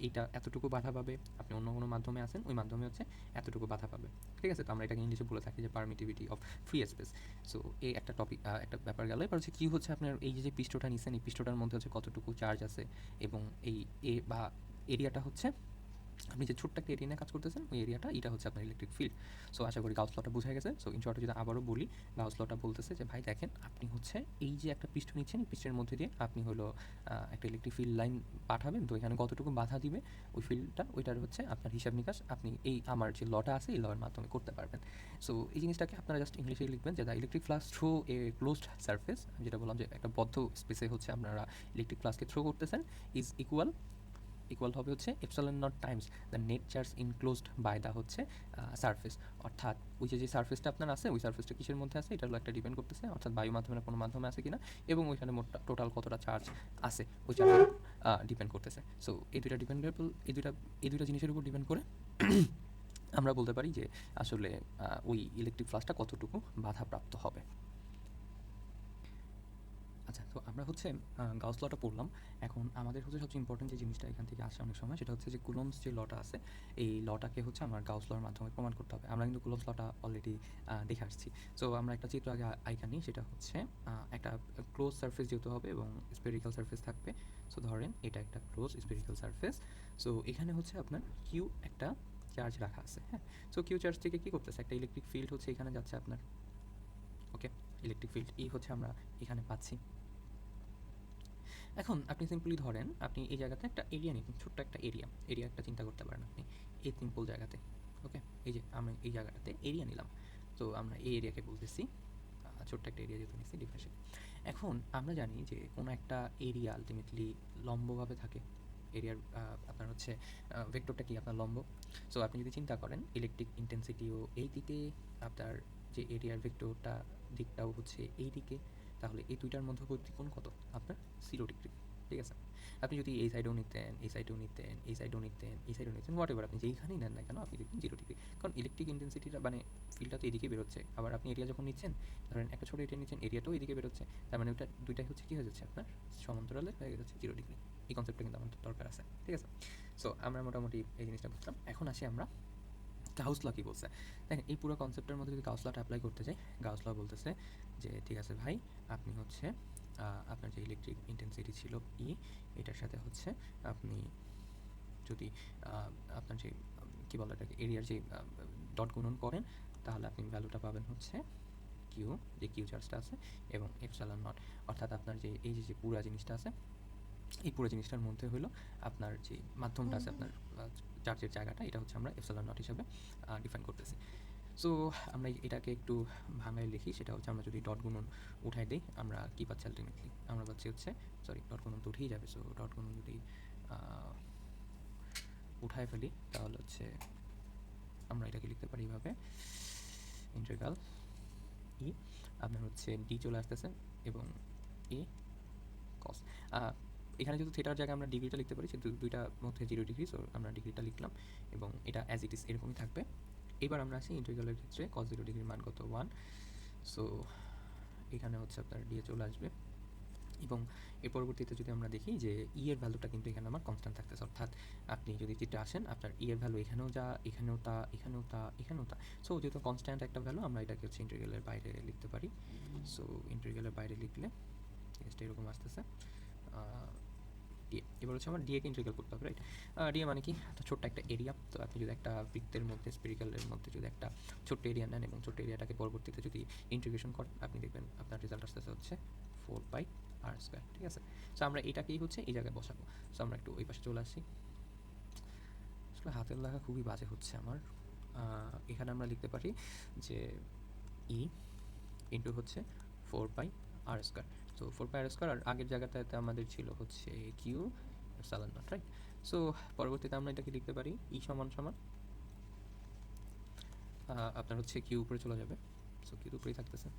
এইটা এতটুকু বাধা পাবে, আপনি অন্য কোনো মাধ্যমে আছেন ওই মাধ্যমে হচ্ছে এতটুকু বাধা পাবে, ঠিক আছে? তো আমরা এটাকে ইংলিশে বলে থাকি যে permittivity of free space. So এই একটা টপিক একটা ব্যাপার গেল। এবার হচ্ছে কী হচ্ছে আপনার এই যে পৃষ্ঠটা নিচ্ছেন এই পৃষ্ঠটার মধ্যে হচ্ছে কতটুকু চার্জ আছে এবং এই এ বা এরিয়াটা হচ্ছে আপনি যে ছোট্ট একটা এরিয়া নিয়ে কাজ করতেছেন ওই এরিয়াটা এটা হচ্ছে আপনার ইলেকট্রিক ফিল্ড। সো আশা করি গাউস লটা বোঝা গেছে। সো ইন শর্টে যদি আবারও বলি, গাউস লটা বলতেছে যে ভাই দেখেন আপনি হচ্ছে এই যে একটা পৃষ্ঠ নিচ্ছেন, এই পৃষ্ঠের মধ্যে দিয়ে আপনি হলো একটা ইলেকট্রিক ফিল্ড লাইন পাঠাবেন, তো এখানে কতটুকু বাধা দিবে ওই ফিল্ডটা ওইটার হচ্ছে আপনার হিসাব নিকাশ আপনি এই আমার যে লটা আছে এই লয়ের মাধ্যমে করতে পারবেন। সো এই জিনিসটাকে আপনারা জাস্ট ইংলিশে লিখবেন যে the electric flux through a closed surface, যেটা বললাম যে একটা বদ্ধ স্পেসে হচ্ছে আপনারা ইলেকট্রিক ফ্লাক্সকে থ্রো করতেছেন, ইজ ইকুয়াল হবে হচ্ছে epsilon naught times the net charge enclosed by the হচ্ছে সারফেস, অর্থাৎ ওই যে সারফেসটা আপনার আছে ওই সারফেসটা কিসের মধ্যে আছে এটা হলো একটা ডিপেন্ড করতেছে, অর্থাৎ বায়ু মাধ্যমে না কোনো মাধ্যমে আছে কিনা এবং ওইখানে মোট টোটাল কতটা চার্জ আছে ওই চার্জের ডিপেন্ড করতেছে। সো এই দুইটা ডিপেন্ডেবল, এই দুইটা জিনিসের উপর ডিপেন্ড করে আমরা বলতে পারি যে আসলে ওই ইলেকট্রিক ফ্লাক্সটা কতটুকু বাধাপ্রাপ্ত হবে। আচ্ছা, তো আমরা হচ্ছে গাউস লটা পড়লাম। এখন আমাদের হচ্ছে সবচেয়ে ইম্পর্টেন্ট যে জিনিসটা এখান থেকে আসে অনেক সময়, সেটা হচ্ছে যে কুলম্বস যে লটা আছে, এই লটাকে হচ্ছে আমার গাউস লর মাধ্যমে প্রমাণ করতে হবে। আমরা কিন্তু কুলম্বস লটা অলরেডি দেখে আসছি। সো আমরা একটা চিত্র আগে আঁইকা নিই, সেটা হচ্ছে একটা ক্লোজ সারফেস যেহেতু হবে এবং স্ফেরিক্যাল সারফেস থাকবে। সো ধরেন এটা একটা ক্লোজ স্ফেরিক্যাল সারফেস। সো এখানে হচ্ছে আপনার কিউ একটা চার্জ রাখা আছে, হ্যাঁ? সো কিউ চার্জ থেকে কী করতেছে? একটা ইলেকট্রিক ফিল্ড হচ্ছে এখানে যাচ্ছে আপনার, ওকে? ইলেকট্রিক ফিল্ড ই হচ্ছে আমরা এখানে পাচ্ছি। এখন আপনি সিম্পলি ধরেন আপনি এই জায়গাতে একটা এরিয়া নিন, ছোট্ট একটা এরিয়া একটা চিন্তা করতে পারেন আপনি এই সিম্পল জায়গাতে, ওকে? এই যে আমি এই জায়গাটাতে এরিয়া নিলাম, তো আমরা এই এরিয়াকে বলতেছি ছোট্ট একটা এরিয়া যেহেতু নিচ্ছি ডিফারেন্সিয়েট। এখন আমরা জানি যে কোনো একটা এরিয়া আলটিমেটলি লম্বভাবে থাকে। এরিয়ার আপনার হচ্ছে ভেক্টরটা কি আপনার লম্ব। সো আপনি যদি চিন্তা করেন ইলেকট্রিক ইন্টেন্সিটিও এই দিকে, আপনার যে এরিয়ার ভেক্টরটা দিকটাও হচ্ছে এই দিকে, তাহলে এই দুইটার মধ্যবর্তী কোণ কত? আপনার 0 ডিগ্রি, ঠিক আছে? আপনি যদি এই সাইডেও নিতেন, এই সাইডেও নিতেন, এই সাইডেও নিতেন, এই সাইডেও নিতেন, হোয়াট এভার আপনি যেইখানেই নেন না কেন আপনি দেখবেন 0 ডিগ্রি। কারণ ইলেকট্রিক ইন্টেন্সিটিটা মানে ফিল্ডটা তো এদিকে বেরোচ্ছে, আবার আপনি এরিয়া যখন নিচ্ছেন, ধরেন একটা ছোটো এরিয়া নিচ্ছেন, এরিয়াটাও এদিকে বেরোচ্ছে, তার মানে ওটা দুইটাই হচ্ছে কী হয়ে যাচ্ছে আপনার সমান্তরালে হয়ে যাচ্ছে 0 ডিগ্রি। এই কনসেপ্টটা কিন্তু আমাদের দরকার আছে, ঠিক আছে? সো আমরা মোটামুটি এই জিনিসটা বুঝলাম। এখন আসি আমরা গাউস ল কী বলছে। দেখেন এই পুরো কনসেপ্টের মধ্যে যদি গাউস লটা অ্যাপ্লাই করতে যাই, গাউস ল বলতেছে যে ঠিক আছে ভাই, আপনি হচ্ছে আপনার যে ইলেকট্রিক ইন্টেন্সিটি ছিল ই, এটার সাথে হচ্ছে আপনি যদি আপনার যে কী বলে এটাকে এরিয়ার যে ডট গুণন করেন, তাহলে আপনি ভ্যালুটা পাবেন হচ্ছে কিউ, যে কিউ চার্জটা আছে, এবং এপসাইলন নট। অর্থাৎ আপনার যে এই যে পুরা জিনিসটা আছে, এই পুরো জিনিসটার মধ্যে হলো আপনার যে মাধ্যমটা আছে, আপনার চার্জের জায়গাটা, এটা হচ্ছে আমরা এপসাইলন নট হিসাবে ডিফাইন করতেছি। সো আমরা এটাকে একটু ভাঙায় লিখি, সেটা হচ্ছে আমরা যদি ডট গুণন উঠাই দিই, আমরা কী পাচ্ছি আলটিমেটলি? আমরা পাচ্ছি হচ্ছে, সরি ডট গুণন তো উঠেই যাবে, সো ডট গুণন যদি উঠায় ফেলি তাহলে হচ্ছে আমরা এটাকে লিখতে পারি এইভাবে, ইন্টিগ্রাল ই আপনার হচ্ছে ডি চলে আসতেছে এবং এ কস। এখানে যেহেতু থিটার জায়গায় আমরা ডিগ্রিটা লিখতে পারি, সেহেতু দুইটার মধ্যে 0 ডিগ্রি, সো আমরা ডিগ্রিটা লিখলাম এবং এটা অ্যাজ ইট ইজ এরকমই থাকবে। এবার আমরা আসি ইন্টিগ্রালের ক্ষেত্রে cos 0 ডিগ্রির মান কত? 1। সো এখানে হচ্ছে আপনার ডিএ চলে আসবে এবং এর পরবর্তীতে যদি আমরা দেখি যে ই এর ভ্যালুটা কিন্তু এখানে আমার কনস্ট্যান্ট থাকতেছে, অর্থাৎ আপনি যদি চিত্রে আসেন আপনার ই এর ভ্যালু এখানেও যা, এখানেও তা, এখানেও তা, এখানেও তা। সো যেহেতু কনস্ট্যান্ট একটা ভ্যালু, আমরা এটাকে হচ্ছে ইন্টিগ্রালের বাইরে লিখতে পারি। সো ইন্টিগ্রালের বাইরে লিখলে জিনিসটা এরকম আসতেছে ডিএ। এবার হচ্ছে আমার ডিএকে ইন্টিগ্রাল করতে হবে, রাইট? ডিএ মানে কি? তো ছোট্ট একটা এরিয়া। তো আপনি যদি একটা বৃত্তের মধ্যে, স্পেরিক্যালের মধ্যে যদি একটা ছোট্ট এরিয়া নেন এবং ছোট্ট এরিয়াটাকে পরবর্তীতে যদি ইন্টিগ্রেশন করেন, আপনি দেখবেন আপনার রেজাল্ট আসতেছে হচ্ছে 4πr², ঠিক আছে? সো আমরা এটাকেই হচ্ছে এই জায়গায় বসাবো। সো আমরা একটু ওই পাশে চলে আসি। আসলে হাতের লেখা খুবই বাজে হচ্ছে আমার। এখানে আমরা লিখতে পারি যে ই ইন্টু হচ্ছে 4πr²। তো 4πr², আর আগের জায়গাটাতে আমাদের ছিল হচ্ছে Q epsilon naught, right? So পরবর্তীতে আমরা এটাকে লিখতে পারি ই সমান সমান আপনার হচ্ছে কিউ উপরে চলে যাবে, সো কিউর উপরেই থাকতেছে,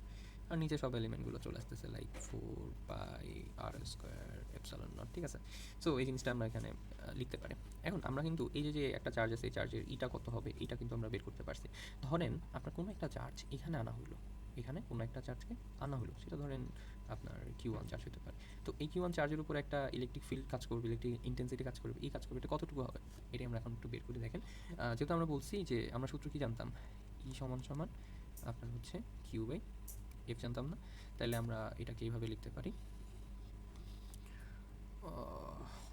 আর নিচে সব এলিমেন্টগুলো চলে আসতেছে লাইক 4πr² এপসাইলন নট, ঠিক আছে? সো এই জিনিসটা আমরা এখানে লিখতে পারি। এখন আমরা কিন্তু এই যে একটা চার্জ আছে, এই চার্জের ইটা কত হবে এটা কিন্তু আমরা বের করতে পারছি। ধরেন আপনার কোনো একটা চার্জ এখানে আনা হলো, এখানে কোনো একটা চার্জকে আনা হলো, সেটা ধরেন আপনার Q1 চার্জ হতে পারে। তো এই Q1 চার্জের উপর একটা ইলেকট্রিক ফিল্ড কাজ করবে, ইলেকট্রিক ইন্টেন্সিটি কাজ করবে, এই কাজ করবে, এটা কতটুকু হবে এটাই আমরা এখন একটু বের করে দেখেন। যেহেতু আমরা বলছি যে আমরা সূত্র কি জানতাম, ই সমান সমান আপনার হচ্ছে Q/F জানতাম না, তাহলে আমরা এটাকে এইভাবে লিখতে পারি,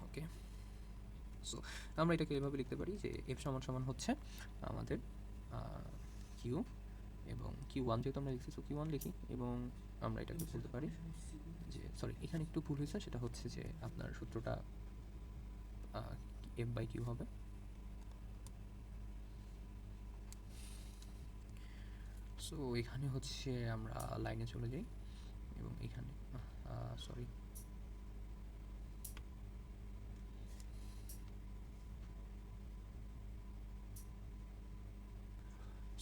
ওকে? সো আমরা এটাকে এভাবে লিখতে পারি যে এফ সমান সমান হচ্ছে আমাদের কিউ এবং Q1 যেহেতু আমরা লিখছি, সো Q1 লিখি এবং আমরা এটাকে বলতে পারি যে, সরি এখানে একটু ভুল হয়েছে, সেটা হচ্ছে যে আপনার সূত্রটা F/Q হবে। সো এখানে হচ্ছে আমরা লাইনে চলে যাই এবং এখানে সরি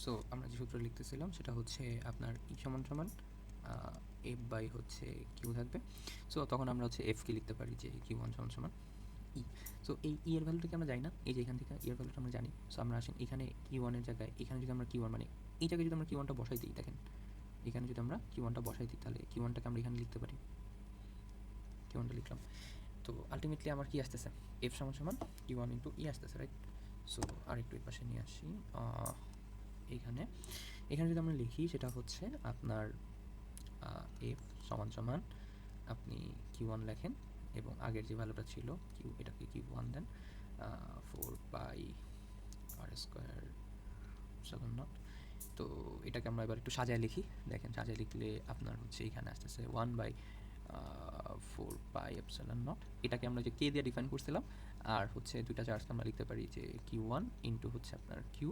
সো আমরা যে সূত্র লিখতেছিলাম সেটা হচ্ছে আপনার ই সমান সমান F/ হচ্ছে কিউ থাকবে। সো তখন আমরা হচ্ছে এফ কে লিখতে পারি যে Q1 সমান সমান ই। সো এই ই এর ভ্যালুটাকে আমরা জানি না, এই যে এখান থেকে ই এর ভ্যালুটা আমরা জানি। সো আমরা আসেন এখানে Q1 এর জায়গায়, এখানে যদি আমরা Q1 মানে এই জায়গায় যদি আমরা Q1টা বসাই দিই, দেখেন এখানে যদি আমরা Q1টা বসাই দিই, তাহলে Q1টাকে আমরা এখানে লিখতে পারি ওয়ানটা লিখলাম। তো আলটিমেটলি আমার কি আসতেছে, এফ সমান সমান কিউ ওয়ান ইন্টু ই আসতেছে, রাইট? সো আরেকটু এই পাশে নিয়ে আসি। এইখানে এখানে যদি আমরা লিখি সেটা হচ্ছে আপনার এফ সমান সমান আপনি কিউ ওয়ান লেখেন এবং আগের যে ভ্যালুটা ছিল কিউ, এটাকে Q one then 4 pi r square seven naught. তো এটাকে আমরা এবার একটু সাজায় লিখি। দেখেন সাজায় লিখলে আপনার হচ্ছে এখানে আসতেছে 1/4 পাই এপসিলন নট। এটাকে আমরা যে কে দিয়ে ডিফাইন করছিলাম, আর হচ্ছে দুইটা চার্জকে আমরা লিখতে পারি যে কিউ ওয়ান ইন্টু হচ্ছে আপনার কিউ,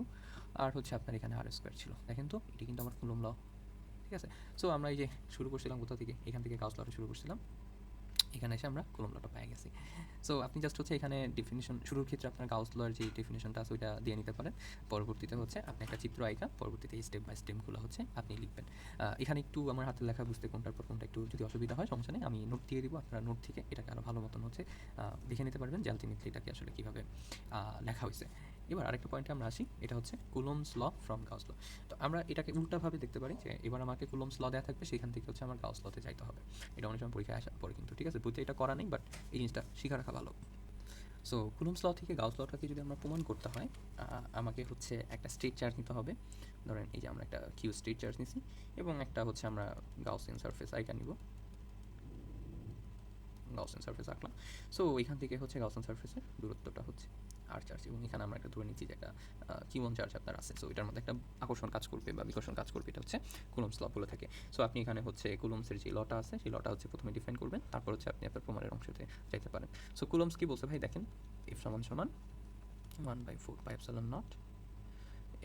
আর হচ্ছে আপনার এখানে আর স্কোয়ার ছিল। দেখেন তো এটি কিন্তু আমার কুলম্ব ল, ঠিক আছে? সো আমরা এই যে শুরু করছিলাম কোথা থেকে, এখান থেকে গাউস লটা শুরু করছিলাম, এখানে এসে আমরা কুলম্ব লটা পেয়ে গেছি। সো আপনি জাস্ট হচ্ছে এখানে ডেফিনিশন শুরুর ক্ষেত্রে আপনার গাউস লর যে ডেফিনিশনটা আছে ওইটা দিয়ে নিতে পারেন। পরবর্তীতে হচ্ছে আপনি একটা চিত্র আঁকা, পরবর্তীতে স্টেপ বাই স্টেপগুলো হচ্ছে আপনি লিখবেন। এখানে একটু আমার হাতের লেখা বুঝতে কোনটার পর কোনটা একটু যদি অসুবিধা হয় সমস্যা নেই, আমি নোট দিয়ে দিব, আপনারা নোট থেকে এটাকে আরও ভালো মতন হচ্ছে দেখে নিতে পারবেন যে আলটিমেটলি এটাকে আসলে কীভাবে লেখা হয়েছে। এবার আরেকটা পয়েন্টে আমরা আসি, এটা হচ্ছে কুলম্বস ল ফ্রম গাউস ল। তো আমরা এটাকে উল্টাভাবে দেখতে পারি যে এবার আমাকে কুলম্বস ল দেওয়া থাকবে, সেখান থেকে হচ্ছে আমার গাউস লতে যাইতে হবে। এটা অনেক সময় পরীক্ষায় আসার পরে কিন্তু, ঠিক আছে, বইতে এটা করা নেই, বাট এই জিনিসটা শিখে রাখা ভালো। সো কুলম্বস ল থেকে গাউস লটাকে যদি আমরা প্রমাণ করতে হয়, আমাকে হচ্ছে একটা স্ট্রেট চার্জ নিতে হবে। ধরেন এই যে আমরা একটা কিউ স্ট্রেট চার্জ নিছি এবং একটা হচ্ছে আমরা গাউসিয়ান সারফেস আইকা নিব, গাউসিয়ান সারফেস আঁকলাম। সো এখান থেকে হচ্ছে গাউসিয়ান সারফেসের দূরত্বটা হচ্ছে আর চার্জ, এবং এখানে আমরা একটা ধরে নিচ্ছি যে একটা কিউন চার্জ আপনার আছে। সো এটার মধ্যে একটা আকর্ষণ কাজ করবে বা বিকর্ষণ কাজ করবে, এটা হচ্ছে কুলম্বস ল বলে থাকে। সো আপনি এখানে হচ্ছে কুলম্বসের যে লটা আছে সেই লটা হচ্ছে প্রথমে ডিফাইন করবেন, তারপর হচ্ছে আপনি আপনার প্রমাণের অংশতে যাইতে পারেন। সো কুলম্বস কি বলছে ভাই, দেখেন এফ সমান সমান 1/4 পাই এপসিলন নট,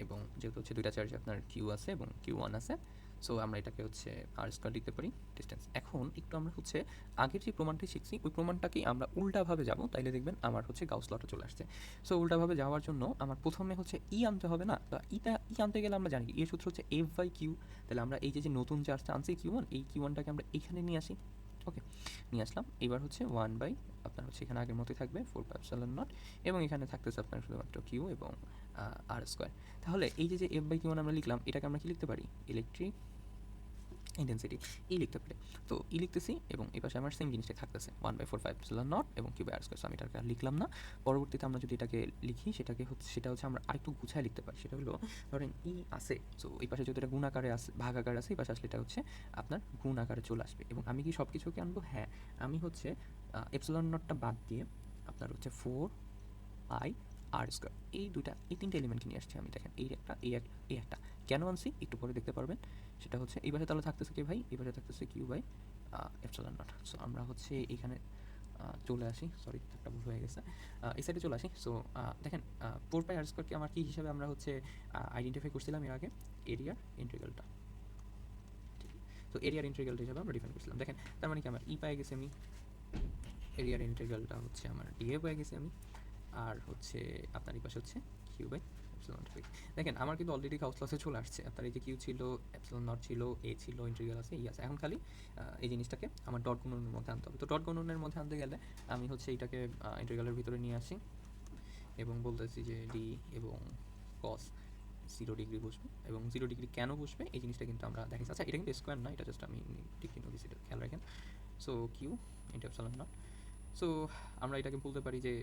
এবং যেহেতু হচ্ছে দুইটা চার্জে আপনার কিউ আছে এবং কিউ ওয়ান আছে, সো আমরা এটাকে হচ্ছে আর স্কোয়ার লিখতে পারি ডিস্টেন্স। এখন একটু আমরা হচ্ছে আগের যে প্রমাণটি শিখছি ওই প্রমাণটাকেই আমরা উল্টাভাবে যাব, তাইলে দেখবেন আমার হচ্ছে গাউস লটা চলে আসছে। সো উল্টাভাবে যাওয়ার জন্য আমার প্রথমে হচ্ছে ই আনতে হবে না, বা ই আনতে গেলে আমরা জানি এর সূত্র হচ্ছে এফ বাই কিউ। তাহলে আমরা এই যে নতুন চার্জটা আনছি কিউ ওয়ান, এই কিউ ওয়ানটাকে আমরা এখানে নিয়ে আসি। ওকে, নিয়ে আসলাম। এবার হচ্ছে 1 বাই আপনার হচ্ছে এখানে আগের মতোই থাকবে 4 পাই এপসিলন নট, এবং এখানে থাকতেছে আপনার শুধুমাত্র কিউ এবং আর স্কোয়ার। তাহলে এই যে এফ বাই কিউ ওয়ান আমরা লিখলাম, এটাকে আমরা কি লিখতে পারি, ইলেকট্রিক ইন্টেন্সিটি ই লিখতে পারি। তো ই লিখতেছি এবং এই পাশে আমার সেম জিনিসটাই থাকতেছে 1/4 পাই এপসিলন নট এবং Q by r square. So আমি এটাকে আর লিখলাম না। পরবর্তীতে আমরা যদি এটাকে লিখি সেটা হচ্ছে আমরা আরেকটু গুছায় লিখতে পারি। সেটা হলো ধরেন ই আছে, সো এই পাশে যদি এটা গুণ আকারে আছে, ভাগ আকারে আছে, এই পাশে আসলে এটা হচ্ছে আপনার গুণ আকারে চলে আসবে। এবং আমি কি সব কিছুকে আনবো? হ্যাঁ, আমি হচ্ছে এপসিলন নটটা বাদ দিয়ে আপনার হচ্ছে 4 পাই আর স্কোয়ার, এই তিনটে এলিমেন্টকে নিয়ে আসছি আমি। দেখেন এই একটা কেন আনছি একটু পরে দেখতে পারবেন। সেটা হচ্ছে এই পাশে তাহলে থাকতেছে কি ভাই, এই পাশে থাকতেছে Q by epsilon naught. So আমরা হচ্ছে এখানে চলে আসি, সরি একটা ভুল হয়ে গেছে, এই সাইডে চলে আসি। সো দেখেন 4 পাই আর স্কোয়ারকে আমার কী হিসাবে আমরা হচ্ছে আইডেন্টিফাই করছিলাম এর আগে, এরিয়ার ইন্টিগ্রালটা। তো এরিয়ার ইন্টিগ্রালটা হিসাবে আমরা ডিফাইন করছিলাম। দেখেন তার মানে কি আমার ই পাই গেছি আমি, এরিয়ার ইন্টিগ্রালটা হচ্ছে আমার ডিএ পেয়ে গেছি আমি, আর হচ্ছে আপনার এই পাশে হচ্ছে কিউ বাই এপসিলন নট। দেখেন আমার কিন্তু অলরেডি গাউস লসে চলে আসছে। আপনার এই যে কিউ ছিল, এপসিলন নট ছিল, এ ছিল, ইন্টিগ্রাল আছে, ই আছে। এখন খালি এই জিনিসটাকে আমার ডট গুণনের মধ্যে আনতে হবে। তো ডট গুণনের মধ্যে আনতে গেলে আমি হচ্ছে এইটাকে ইন্টিগ্রালের ভিতরে নিয়ে আসি এবং বলতেছি যে ডি এবং কস 0 ডিগ্রি বসবে, এবং 0 ডিগ্রি কেন বসবে এই জিনিসটা কিন্তু আমরা দেখাচ্ছি। আচ্ছা এটা কিন্তু স্কোয়ার না, এটা জাস্ট আমি ডিগ্রি নোটিস, এটা খেয়াল রাখেন। So Q into epsilon naught. So আমরা এটাকে বলতে পারি যে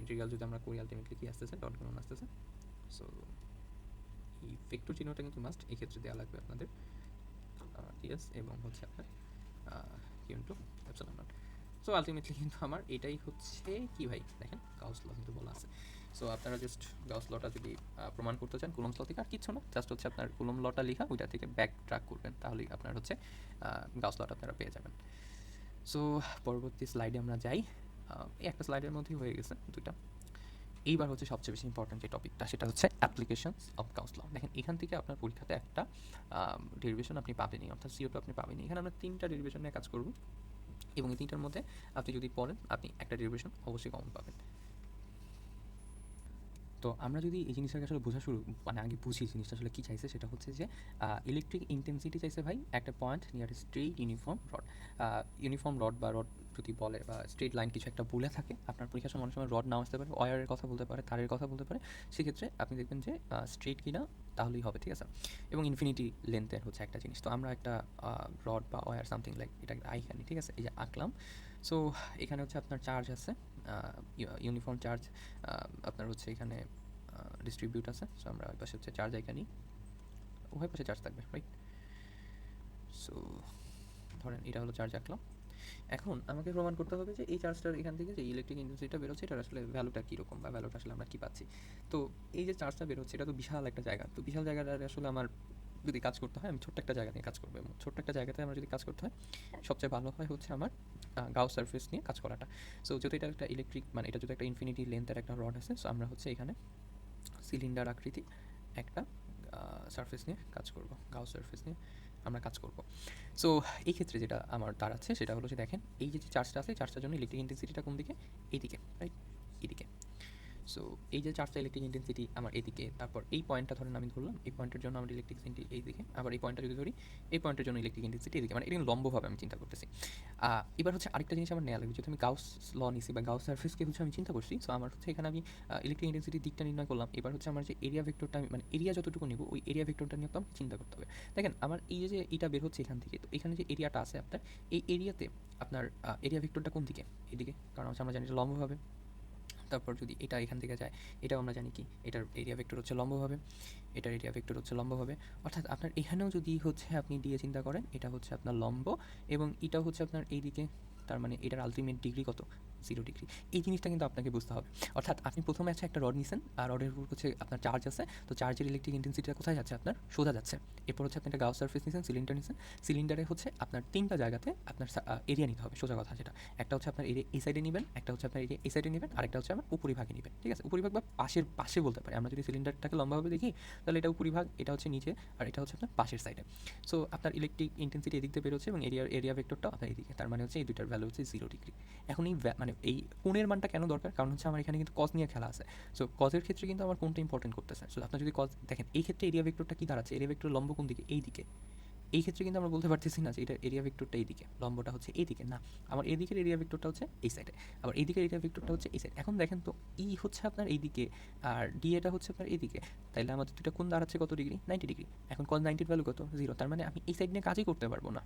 ইন্টিগ্রাল যদি আমরা করি আলটিমেটলি কী আসতেছে, ডট গুণন আসতেছে। সো এই ভেক্টর চিহ্নটা কিন্তু মাস্ট এই ক্ষেত্রে দেওয়া লাগবে আপনাদের, টিএস এবং হচ্ছে আপনার Q into epsilon naught. So ultimately কিন্তু আমার এটাই হচ্ছে কি ভাই, দেখেন গাউস ল কিন্তু বলা আছে। সো আপনারা জাস্ট গাউস লটা যদি প্রমাণ করতে চান কুলম্বস ল থেকে, আর কিচ্ছু না, জাস্ট হচ্ছে আপনার কুলম্ব লটা লেখা ওইটা থেকে ব্যাক ট্র্যাক করবেন, তাহলেই আপনার হচ্ছে গাউস লটা আপনারা পেয়ে যাবেন। সো পরবর্তী স্লাইডে আমরা যাই। এই একটা স্লাইডের মধ্যেই হয়ে গেছে দুইটা। এইবার হচ্ছে সবচেয়ে বেশি ইম্পর্টেন্ট যে টপিকটা, সেটা হচ্ছে অ্যাপ্লিকেশনস অফ গাউস ল। দেখেন এখান থেকে আপনার পরীক্ষাতে একটা ডেরিভেশন আপনি পাবেনই, অর্থাৎ CO2 আপনি পাবেনই। এখানে আমরা 3টা ডেরিভেশন নিয়ে কাজ করব, এবং এই 3টার মধ্যে আপনি যদি পড়েন আপনি একটা ডেরিভেশন অবশ্যই কমন পাবেন। তো আমরা যদি এই জিনিসটাকে আসলে বোঝা শুরু মানে আগে বুঝি জিনিসটা আসলে কী চাইছে, সেটা হচ্ছে যে ইলেকট্রিক ইন্টেন্সিটি চাইছে ভাই একটা point near straight uniform rod বা রড যদি বলে বা স্ট্রেট লাইন কিছু একটা বলে থাকে, আপনার পরীক্ষার সময় অনেক সময় রড নাও আসতে পারে, ওয়্যারের কথা বলতে পারে, তারের কথা বলতে পারে, সেক্ষেত্রে আপনি দেখবেন যে স্ট্রেট কিনা তাহলেই হবে, ঠিক আছে। এবং ইনফিনিটি লেন্থের হচ্ছে একটা জিনিস। তো আমরা একটা রড বা ওয়্যার সামথিং লাইক এটা আইখানি, ঠিক আছে, এই যে আঁকলাম। সো এখানে হচ্ছে আপনার চার্জ আছে, ইউনিফর্ম চার্জ আপনার হচ্ছে এখানে ডিস্ট্রিবিউট আছে। সো আমরা ওই পাশে হচ্ছে চার্জ এখানে উভয় পাশে চার্জ থাকবে, রাইট? সো ধরেন এটা হলো চার্জ আঁকলাম। এখন আমাকে প্রমাণ করতে হবে যে এই চার্জটার এখান থেকে যে ইলেকট্রিক ইন্টেন্সিটিটা বেরোচ্ছে এটার আসলে ভ্যালুটা কীরকম, বা ভ্যালুটা আসলে আমরা কী পাচ্ছি। তো এই যে চার্জটা বেরোচ্ছে এটা তো বিশাল একটা জায়গা, তো বিশাল জায়গাটার আসলে আমার যদি কাজ করতে হয় আমি ছোট্ট একটা জায়গা নিয়ে কাজ করবো, এবং ছোট্ট একটা জায়গাতে আমার যদি কাজ করতে হয় সবচেয়ে ভালো হয় হচ্ছে আমার গাউস সারফেস নিয়ে কাজ করাটা। সো যদি এটা একটা ইলেকট্রিক, মানে এটা যদি একটা ইনফিনিটি লেন্থের একটা রড আছে, সো আমরা হচ্ছে এখানে সিলিন্ডার আকৃতি একটা সারফেস নিয়ে কাজ করব, গাউস সারফেস নিয়ে আমরা কাজ করব। সো এই ক্ষেত্রে যেটা আমার দাঁড়াচ্ছে সেটা হলো যে দেখেন এই যে চার্জটা আছে, চার্জটার জন্য ইলেকট্রিক ইন্টেন্সিটিটা কোন দিকে? এইদিকে, রাইট? এইদিকে। সো এই যে চার্জটা ইলেকট্রিক ইন্টেন্সিটি আমার এদিকে, তারপর এই পয়েন্টটা ধরেন আমি ধরলাম, এই পয়েন্টের জন্য আমার ইলেকট্রিক ইন্টেন্সিটি এইদিকে, আবার এই পয়েন্টটা যদি ধরি এই পয়েন্টের জন্য ইলেকট্রিক ইন্টেন্সিটি এদিকে, মানে এটা লম্বভাবে আমি চিন্তা করতেছি। এবার হচ্ছে আরেকটা জিনিস আমার নেওয়া লাগবে, যদি আমি গাউস ল নিছি বা গাউস সারফেসকে হচ্ছে আমি চিন্তা করছি, সো আমার হচ্ছে এখানে আমি ইলেকট্রিক ইন্টেন্সিটির দিকটা নির্ণয় করলাম। এবার হচ্ছে আমার যে এরিয়া ভেক্টরটা আমি, মানে এরিয়া যতটুকু নিব ওই এরিয়া ভেক্টরটা নিয়ে তো আমাকে চিন্তা করতে হবে। দেখেন আমার এই যে এটা বের হচ্ছে এখান থেকে, তো এখানে যে এরিয়াটা আছে আপনার, এই এরিয়াতে আপনার এরিয়া ভেক্টরটা কোন দিকে? এদিকে, কারণ হচ্ছে আমরা জানি যে লম্বভাবে। তারপর যদি এটা এখান থেকে যায়, এটাও আমরা জানি কি এটার এরিয়া ভেক্টর হচ্ছে লম্বভাবে, এটার এরিয়া ভেক্টর হচ্ছে লম্বভাবে। অর্থাৎ আপনার এখানেও যদি হচ্ছে আপনি দিয়ে চিন্তা করেন, এটা হচ্ছে আপনার লম্ব এবং এটাও হচ্ছে আপনার এইদিকে, তার মানে এটার আলটিমেট ডিগ্রি কত? 0 ডিগ্রি। এই জিনিসটা কিন্তু আপনাকে বুঝতে হবে। অর্থাৎ আপনি প্রথমে আছে একটা রড নিছেন, আর রডের উপর হচ্ছে আপনার চার্জ আছে, তো চার্জের ইলেকট্রিক ইন্টেন্সিটিটা কোথায় যাচ্ছে? আপনার সোজা যাচ্ছে। এরপর হচ্ছে আপনি একটা গাউস সারফেস নিছেন, সিলিন্ডার নিছেন, সিলিন্ডারে হচ্ছে আপনার 3টা জায়গাতে আপনার এরিয়া নিতে হবে, সোজা কথা যেটা। একটা হচ্ছে আপনার এরিয়া এই সাইডে নেবেন, একটা হচ্ছে আপনার এরিয়া এই সাইডে নেবেন, আরেকটা হচ্ছে আমার উপরিভাগে নেবেন, ঠিক আছে? উপরিভাগ বা পাশের পাশে বলতে পারি আমরা, যদি সিলিন্ডারটাকে লম্বাভাবে দেখি তাহলে এটা উপরিভাগ, এটা হচ্ছে নিচে, আর এটা হচ্ছে আপনার পাশের সাইডে। সো আপনার ইলেকট্রিক ইন্টেন্সিটি এদিক দিয়ে বেরোচ্ছে এবং এরিয়া ভেক্টরটাও আপনার এদিকে, তার মানে হচ্ছে এই দুইটার ভ্যালু হচ্ছে 0 ডিগ্রি। এখন এই মানে এই কোণের মানটা কেন দরকার? কারণ হচ্ছে আমার এখানে কিন্তু কজ নিয়ে খেলা আছে। সো কজের ক্ষেত্রে কিন্তু আমার কোনটা ইম্পর্টেন্ট করতেছে। সো আপনার যদি কজ দেখেন, এই ক্ষেত্রে এরিয়া ভেক্টরটা কি দাঁড়াচ্ছে? এরিয়া ভেক্টর লম্ব কোন দিকে? এই দিকে। এই ক্ষেত্রে কিন্তু আমরা বলতে পারতেছি না যে এটা এরিয়া ভেক্টরটা এইদিকে, লম্বটা হচ্ছে এইদিকে, না, আমার এদিকের এরিয়া ভেক্টরটা হচ্ছে এই সাইডে, আবার এইদিকের এরিয়া ভেক্টরটা হচ্ছে এই সাইড। এখন দেখেন তো ই হচ্ছে আপনার এইদিকে আর ডি এটা হচ্ছে আপনার এইদিকে, তাইলে আমাদের দুটো কোণ দাঁড়াচ্ছে কত ডিগ্রি? 90 ডিগ্রি। এখন কজ 90 ভ্যালু কত? 0। তার মানে আমি এই সাইড নিয়ে কাজই করতে পারবো না,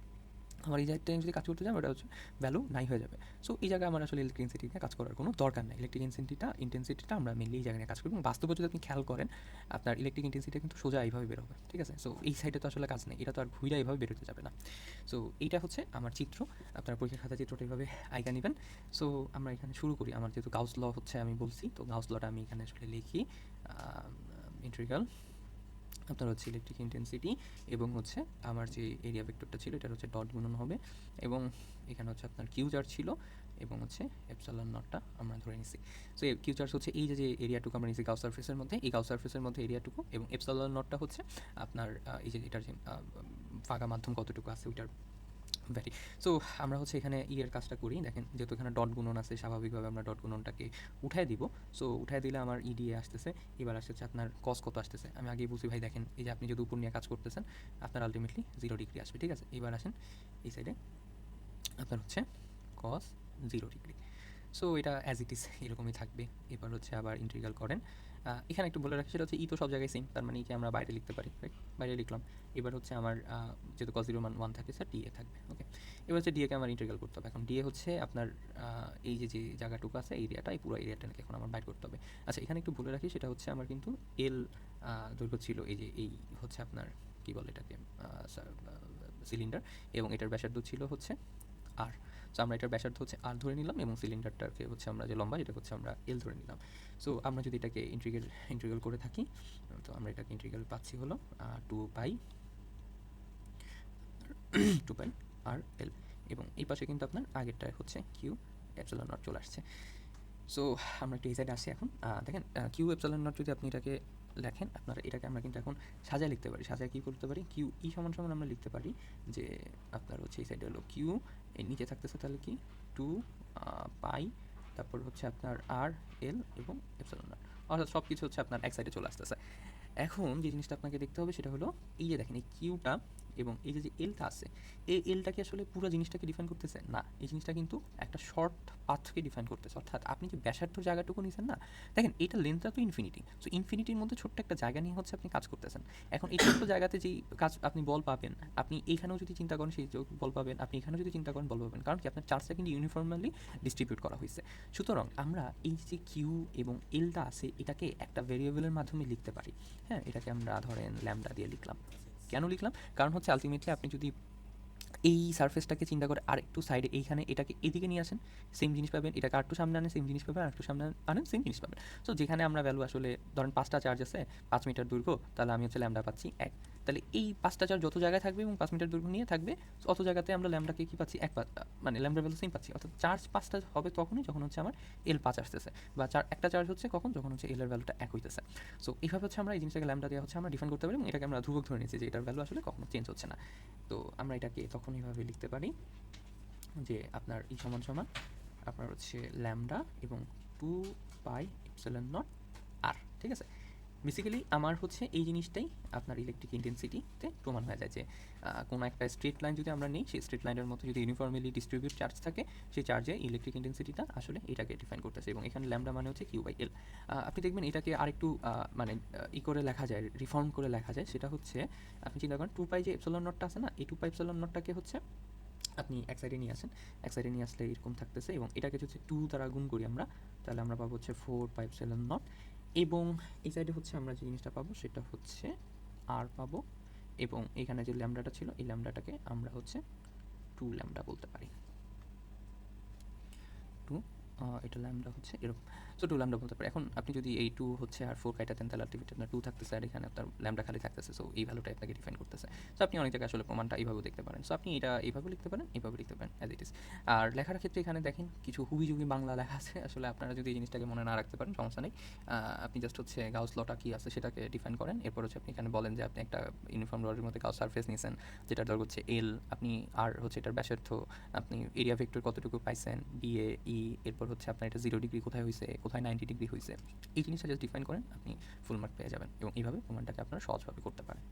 আমার এই জায়গাটা যদি কাজ করতে যাই ওটা হচ্ছে ভ্যালু নাই হয়ে যাবে। সো এই জায়গায় আমার আসলে ইলেকট্রিক ইন্টেন্সিটি নিয়ে কাজ করার কোনো দরকার নেই। ইলেকট্রিক ইন্টেন্সিটিটা আমরা মেনলি এই জায়গায় নিয়ে কাজ করি, এবং বাস্তবে যদি আপনি খেয়াল করেন আপনার ইলেকট্রিক ইন্টেন্সিটি কিন্তু সোজা এইভাবে বের হবে, ঠিক আছে? সো এই সাইডে তো আসলে কাজ নেই, এটা তো আর ঘুরে এইভাবে বেরোতে যাবে না। সো এইটা হচ্ছে আমার চিত্র, আপনার পরীক্ষার খাতা চিত্রটা এইভাবে আইকা নেবেন। সো আমরা এখানে শুরু করি। আমার যেহেতু গাউস ল হচ্ছে আমি বলছি, তো গাউস লটা আমি এখানে আসলে লিখি, ইন্টিগ্রাল আপনার হচ্ছে ইলেকট্রিক ইন্টেন্সিটি এবং হচ্ছে আমার যে এরিয়া ভেক্টরটা ছিল এটার হচ্ছে ডট গুণন হবে, এবং এখানে হচ্ছে আপনার কিউ চার্জ ছিল এবং হচ্ছে এপসাইলন নটটা আমরা ধরে নিছি। সো এই কিউ চার্জ হচ্ছে এই যে এরিয়াটুকু আমরা নিছি গাউস সারফেসের মধ্যে, এই গাউস সারফেসের মধ্যে এরিয়াটুকু, এবং এপসাইলন নটটা হচ্ছে আপনার এই যে এটার যে ফাঁকা মাধ্যম কতটুকু আছে ওইটার ভ্যারি। সো আমরা হচ্ছে এখানে এর কাজটা করি, দেখেন যেহেতু এখানে ডট গুণন আছে স্বাভাবিকভাবে আমরা ডট গুণনটাকে উঠায় দিব। সো উঠায় দিলে আমার ইডিএ আসতেছে, এবার আসতেছে আপনার কস কত আসতেছে আমি আগেই বলছি ভাই, দেখেন এই যে আপনি যদি উপর নিয়ে কাজ করতেছেন আপনার আলটিমেটলি 0 ডিগ্রি আসবে, ঠিক আছে? এবার আসেন এই সাইডে আপনার হচ্ছে কস 0 ডিগ্রি। সো এটা অ্যাজ ইট ইজ এরকমই থাকবে। এবার হচ্ছে আবার ইন্টিগ্রাল করেন, এখানে একটু বলে রাখি সেটা হচ্ছে ই তো সব জায়গায় সেম, তার মানে কি আমরা বাইরে লিখতে পারি, রাইট? বাইরে লিখলাম। এবার হচ্ছে আমার যেহেতু cos 0 মান 1 থাকে স্যার ডিএ থাকবে, ওকে? এবার হচ্ছে ডিএকে আমার ইন্টিগ্রাল করতে হবে। এখন ডিএ হচ্ছে আপনার এই যে জায়গাটুকু আছে এরিয়াটা, এই পুরো এরিয়াটা নাকি এখন আমার বাইর করতে হবে। আচ্ছা এখানে একটু বলে রাখি সেটা হচ্ছে আমার কিন্তু এল দৈর্ঘ্য ছিল, এই যে এই হচ্ছে আপনার কী বলে এটাকে সিলিন্ডার, এবং এটার ব্যাসার্ধ ছিল হচ্ছে আর। সো আমরা এটার ব্যাসার্ধ হচ্ছে আর ধরে নিলাম, এবং সিলিন্ডারটাকে হচ্ছে আমরা যে লম্বা এটা হচ্ছে আমরা এল ধরে নিলাম। সো আমরা যদি এটাকে ইন্টিগ্রাল করে থাকি, তো আমরা এটাকে ইন্টিগ্রাল পাচ্ছি হলো 2 পাই আর এল, এবং এই পাশে কিন্তু আপনার আগেরটা হচ্ছে কিউ এপসাইলন নট চলে আসছে। সো আমরা একটু এই সাইডে আসি এখন, দেখেন কিউ এপসাইলন নট যদি আপনি এটাকে লেখেন, আপনারা এটাকে আমরা কিন্তু এখন সাজায় লিখতে পারি। সাজায় কী করতে পারি? কিউ ই সমান সমান আমরা লিখতে পারি যে আপনার হচ্ছে এই সাইডে হলো কিউ, এর নিচে থাকতেছে তাহলে কি 2 পাই, তারপর হচ্ছে আপনার আর এল এবং এপসাইলন নট, অর্থাৎ সব কিছু হচ্ছে আপনার এক সাইডে চলে আসতেছে। এখন যে জিনিসটা আপনাকে দেখতে হবে সেটা হলো এই যে দেখেন এই কিউটা এবং এই যে এলটা আছে, এই এলটা কি আসলে পুরো জিনিসটাকে ডিফাইন করতেছে? না, এই জিনিসটা কিন্তু একটা শর্ট পাথকে ডিফাইন করতেছে। অর্থাৎ আপনি যে ব্যাসার্ধ জায়গাটুকু নিছেন না, দেখেন এটা লেন্থটা তো ইনফিনিটি, সো ইনফিনিটির মধ্যে ছোট্ট একটা জায়গা নিয়ে হচ্ছে আপনি কাজ করতেছেন। এখন এই ছোট্ট জায়গাতে যেই কাজ আপনি বল পাবেন, আপনি এইখানেও যদি চিন্তা করেন সেই বল পাবেন, আপনি এখানেও যদি চিন্তা করেন বল পাবেন, কারণ কি আপনার চার্জটা কিন্তু ইউনিফর্মালি ডিস্ট্রিবিউট করা হয়েছে। সুতরাং আমরা এই যে কিউ এবং এলটা আছে এটাকে একটা ভেরিয়েবলের মাধ্যমে লিখতে পারি। হ্যাঁ, এটাকে আমরা ধরেন ল্যামডা দিয়ে লিখলাম। কেন লিখলাম? কারণ হচ্ছে আলটিমেটলি আপনি যদি এই সারফেসটাকে চিন্তা করে আর একটু সাইডে এইখানে এটাকে এদিকে নিয়ে আসেন, সেম জিনিস পাবেন। এটাকে আরেকটু সামনে আনেন, সেম জিনিস পাবেন। আরেকটু সামনে আনেন, সেম জিনিস পাবেন। সো যেখানে আমরা ভ্যালু আসলে ধরেন ৫টা চার্জ আছে, ৫ মিটার দৈর্ঘ্য, তাহলে আমি হচ্ছে ল্যামডা পাচ্ছি ১। তাহলে এই ৫টা চার্জ যত জায়গায় থাকবে এবং ৫ মিটার দৈর্ঘ্য নিয়ে থাকবে, অত জায়গাতে আমরা ল্যামডাকে কি পাচ্ছি? মানে ল্যামডার ভ্যালু সেম পাচ্ছি। অর্থাৎ চার্জ ৫টা হবে তখনই যখন হচ্ছে আমার এল ৫ আসতেছে, বা একটা চার্জ হচ্ছে কখন? যখন হচ্ছে এল এর ভ্যালুটা ১ হইতেছে। সো এইভাবে হচ্ছে আমরা এই জিনিসটাকে ল্যামডা দিয়ে হচ্ছে আমরা ডিফাইন করতে পারি, এবং এটাকে আমরা ধ্রুবক ধরে নিয়েছি যে এটার ভ্যালু আসলে কখনো চেঞ্জ হচ্ছে না। তো আমরা এটাকে তখন এইভাবে লিখতে পারি যে আপনার ই সমান সমান আপনার হচ্ছে ল্যামডা এবং 2πε0 আর। ঠিক আছে, বেসিক্যালি আমার হচ্ছে এই জিনিসটাই আপনার ইলেকট্রিক ইন্টেন্সিটিতে প্রমাণ হয়ে যায় যে কোনো একটা স্ট্রেট লাইন যদি আমরা নিই, সেই স্ট্রেট লাইনের মধ্যে যদি ইউনিফর্মলি ডিস্ট্রিবিউট চার্জ থাকে, সেই চার্জে ইলেকট্রিক ইন্টেন্সিটিটা আসলে এটাকে ডিফাইন করতেছে। এবং এখানে ল্যামডা মানে হচ্ছে কিউ/এল। আপনি দেখবেন এটাকে আরেকটু মানে করে লেখা যায়, রিফর্ম করে লেখা যায়। সেটা হচ্ছে আপনি চিন্তা করেন 2π যে এপসিলন নটটা আছে না, এই 2π নটটাকে হচ্ছে আপনি এক সাইডে নিয়ে আসেন। এক সাইডে নিয়ে আসলে এরকম থাকতেছে, এবং এটাকে যদি 2 দ্বারা গুণ করি আমরা, তাহলে আমরা পাবো হচ্ছে 4πε0। এবং এই সাইডে হচ্ছে আমরা যে জিনিসটা পাবো সেটা হচ্ছে আর পাবো, এবং এখানে যে ল্যামডাটা ছিল এই ল্যামডাটাকে আমরা হচ্ছে 2 ল্যামডা বলতে পারি। 2 এটা ল্যামডা হচ্ছে এরকম। সো 2 ল্যামডা বলতে পারি। এখন আপনি যদি এই 2 হচ্ছে আর 4 কাইটা দেন, তাহলে আলটিমেটলি আপনার 2 থাকতেছে, আর এখানে আপনার ল্যামডা খালি থাকতেছে। সো এই ভ্যালুটাই আপনাকে ডিফাইন করতেছে। সো আপনি অনেক জায়গায় আসলে প্রমাণটা এইভাবেও দেখতে পারেন। সো আপনি এটা এইভাবে লিখতে পারেন, এইভাবে লিখতে পারেন, অ্যাজ ইট ইজ। আর লেখার ক্ষেত্রে এখানে দেখেন কিছু হুবি-জুবি বাংলা লেখা আছে। আসলে আপনারা যদি এই জিনিসটাকে মনে না রাখতে পারেন, সমস্যা নেই। আপনি জাস্ট হচ্ছে গাউস লটা কি আছে সেটাকে ডিফাইন করেন। এরপর হচ্ছে আপনি এখানে বলেন যে আপনি একটা ইউনিফর্ম রডের মধ্যে গাউস সারফেস নিয়েছেন, যেটার দৈর্ঘ্য হচ্ছে এল, আপনি আর হচ্ছে এটার ব্যাসার্ধ, আপনি এরিয়া ভেক্টর কতটুকু পাইছেন, ডিএ ই, এরপর হচ্ছে আপনার এটা 0 ডিগ্রি কোথায় হয়েছে, কোথায় 90 ডিগ্রি হয়েছে, এই জিনিসটা জাস্ট ডিফাইন করেন, আপনি ফুল মার্ক পেয়ে যাবেন। এবং এইভাবে প্রমাণটাকে আপনারা সহজভাবে করতে পারেন।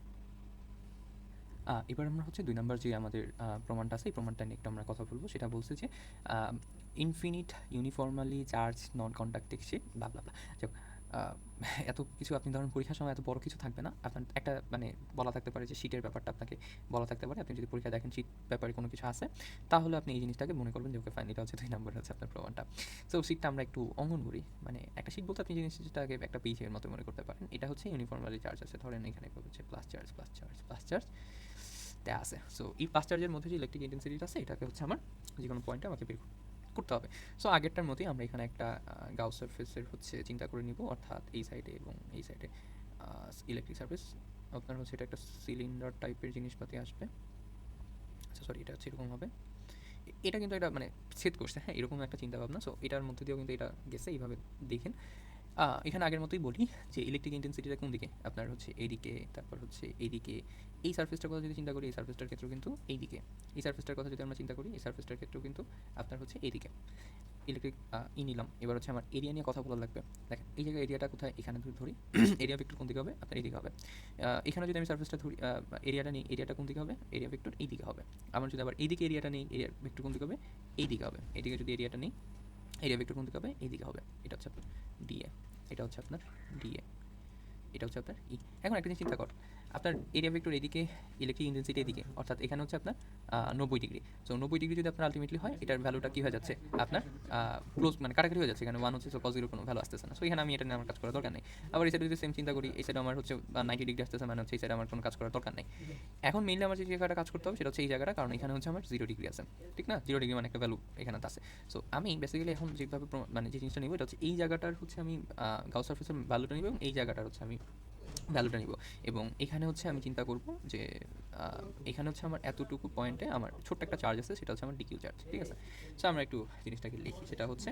এবার আমরা হচ্ছে ২ নাম্বার যে আমাদের প্রমাণটা আছে, এই প্রমাণটা নিয়ে একটু আমরা কথা বলবো। সেটা বলছে যে ইনফিনিট ইউনিফর্মালি চার্জ নন কন্ডাক্টিং শিট ব্লা ব্লা ব্লা। যাক, এত কিছু আপনি ধরেন পরীক্ষার সময় এত বড় কিছু থাকবে না। আপনার একটা মানে বলা থাকতে পারে যে শীটের ব্যাপারটা আপনাকে বলা থাকতে পারে। আপনি যদি পরীক্ষায় দেখেন শীট ব্যাপারে কোনো কিছু আছে, তাহলে আপনি এই জিনিসটাকে মনে করবেন যে ওকে ফাইন, এটা হচ্ছে ২ নম্বর হচ্ছে আপনার প্রমাণটা। সো শীটটা আমরা একটু অঙ্কন করি। মানে একটা শীট বলতে আপনি জিনিসটাকে একটা পেজের মতো মনে করতে পারেন। এটা হচ্ছে ইউনিফর্মালি চার্জ আছে। ধরেন এখানে হচ্ছে plus charge, plus charge, plus charge দেয়া আছে। সো এই প্লাস চার্জের মধ্যে যে ইলেকট্রিক ইন্টেন্সিটিটা আছে, এটাকে হচ্ছে আমার যে কোনো পয়েন্টে আমাকে বের করতে হবে। সো আগেরটার মতোই আমরা এখানে একটা গাউস সারফেসের হচ্ছে চিন্তা করে নিব, অর্থাৎ এই সাইডে এবং এই সাইডে ইলেকট্রিক সারফেস। আপনার হচ্ছে এটা একটা সিলিন্ডার টাইপের জিনিসপাতি আসবে। আচ্ছা সরি, এটা হচ্ছে এরকম হবে। এটা কিন্তু এটা মানে ছেদ করছে, হ্যাঁ, এরকম একটা চিন্তা ভাবনা। সো এটার মধ্যে দিয়েও কিন্তু এটা গেছে, এইভাবে দেখেন। এখানে আগের মতোই বলি যে ইলেকট্রিক ইন্টেন্সিটিটা কোন দিকে, আপনার হচ্ছে এইদিকে, তারপর হচ্ছে এইদিকে। এই সারফেসটার কথা যদি চিন্তা করি, এই সারফেসটার ক্ষেত্রেও কিন্তু এইদিকে। এই সারফেসটার কথা যদি আমরা চিন্তা করি, এই সারফেসটার ক্ষেত্রেও কিন্তু আপনার হচ্ছে এইদিকে। ইলেকট্রিক নিলাম। এবার হচ্ছে আমার এরিয়া নিয়ে কথা বলা লাগবে। দেখেন এই জায়গায় এরিয়াটা কোথায়, এখানে ধরি। এরিয়া ভেক্টর কোন দিকে হবে, আপনার এইদিকে হবে। এখানে যদি আমি সারফেসটা ধরি, এরিয়াটা নিই, এরিয়াটা কোন দিকে হবে, এরিয়া ভেক্টর এইদিকে হবে। আমার যদি আবার এইদিকে এরিয়াটা নিই, এরিয়া ভেক্টর কোন দিকে হবে, এইদিকে হবে। এদিকে যদি এরিয়াটা নিই, এরিয়া ভেক্টর কোন দিকে হবে, এইদিকে হবে। এটা হচ্ছে আপনার ডিএ, এটা হচ্ছে আপনার ডিএ, এটা হচ্ছে আপনার ই। এখন একটা জিনিস চিন্তা কর, আপনার এরিয়া ভেক্টর এদিকে, ইলেকট্রিক ইন্টেন্সিটি এদিকে, অর্থাৎ এখানে হচ্ছে আপনার 90 ডিগ্রি। সো 90 ডিগ্রি যদি আপনার আলটিমেটলি হয়, এটার ভ্যালুটা কী হয়ে যাচ্ছে, আপনার ক্লোজ মানে কাটাকাটি হয়ে যাচ্ছে। এখানে 1 হচ্ছে, সো cos 0 কোনো ভ্যালু আসতেছে না। সো এখানে আমি এটা নিয়ে আমার কাজ করার দরকার নেই। আবার এই সাইডে যদি সেম চিন্তা করি, এই সাইডে আমার হচ্ছে 90 ডিগ্রি আসতেছে, মানে হচ্ছে এই সাইডে আমার কোনো কাজ করার দরকার নেই। এখন মেইনলি আমার যে জায়গাটা কাজ করতে হবে সেটা হচ্ছে এই জায়গাটা, কারণ এখানে হচ্ছে আমার 0 ডিগ্রি আছে, ঠিক না? 0 ডিগ্রি মানে একটা ভ্যালু এখানে আছে। সো আমি বেসিক্যালি এখন যেভাবে মানে যে জিনিসটা নিব, এটা হচ্ছে এই জায়গাটার হচ্ছে আমি গাউস সারফেসের ভ্যালুটা নিব, এবং এই জায়গাটার হচ্ছে আমি ভ্যালুটা নিব। এবং এখানে হচ্ছে আমি চিন্তা করব যে এখানে হচ্ছে আমার এতটুকু পয়েন্টে আমার ছোট্ট একটা চার্জ আছে, সেটা হচ্ছে আমার ডিকিউ চার্জ, ঠিক আছে? সো আমরা একটু জিনিসটাকে লিখি। সেটা হচ্ছে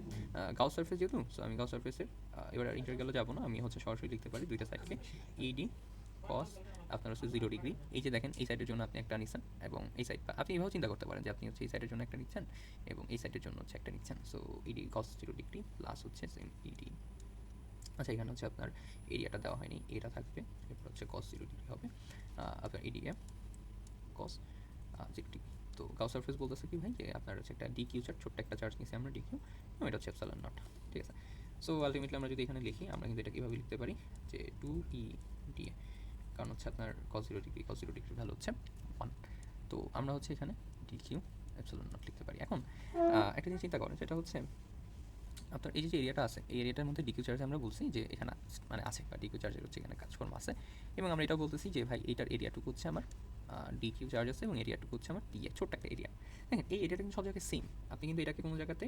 গাউস সারফেস যেহেতু, সো আমি গাউস সারফেসের এবার ইন্টারগ্যালে যাবো না, আমি হচ্ছে সরাসরি লিখতে পারি দুইটা সাইডকে ইডি কস আপনার হচ্ছে 0 ডিগ্রি। এই যে দেখেন এই সাইডের জন্য আপনি একটা নিচ্ছেন, এবং এই সাইড আপনি এইভাবে চিন্তা করতে পারেন যে আপনি হচ্ছে এই সাইডের জন্য একটা নিচ্ছেন এবং এই সাইডের জন্য হচ্ছে একটা নিচ্ছেন। সো ইডি কস 0 ডিগ্রি প্লাস হচ্ছে সেম ইডি। আচ্ছা, এখানে হচ্ছে আপনার এরিয়াটা দেওয়া হয়নি, এটা থাকবে। এরপর হচ্ছে cos 0 ডিগ্রি হবে আপনার এরিয়া। কস 0 ডিগ্রি। তো গাউস সারফেস বলতেছে কি ভাই যে আপনার হচ্ছে একটা ডিকিউ চার্জ, ছোট্ট একটা চার্জ নিয়েছি আমরা ডিকিউ, এবং এটা হচ্ছে এপসাইলন নট, ঠিক আছে। সো আলটিমেটলি আমরা যদি এখানে লিখি, আমরা কিন্তু এটা কীভাবে লিখতে পারি যে 2e dA, কারণ হচ্ছে আপনার cos 0 ডিগ্রি ভ্যালু হচ্ছে 1। তো আমরা হচ্ছে এখানে ডিকিউ এপসাইলন নট লিখতে পারি। এখন একটা জিনিস চিন্তা করেন, সেটা হচ্ছে আপনার এই যে এরিয়াটা আছে, এই এরিয়াটার মধ্যে ডিকিউ চার্জ আমরা বলছি যে এখানে মানে আছে, বা ডিকিউ চার্জের হচ্ছে এখানে কাজকর্ম আছে, এবং আমরা এটাও বলতেছি যে ভাই এইটার এরিয়াটুকু হচ্ছে আমার ডিকিউ চার্জ আছে, এবং এরিয়াটুকু হচ্ছে আমার টি এ, ছোট্ট একটা এরিয়া। দেখেন এই এরিয়াটা কিন্তু সব জায়গায় সেম, আপনি কিন্তু এটাকে কোনো জায়গাতে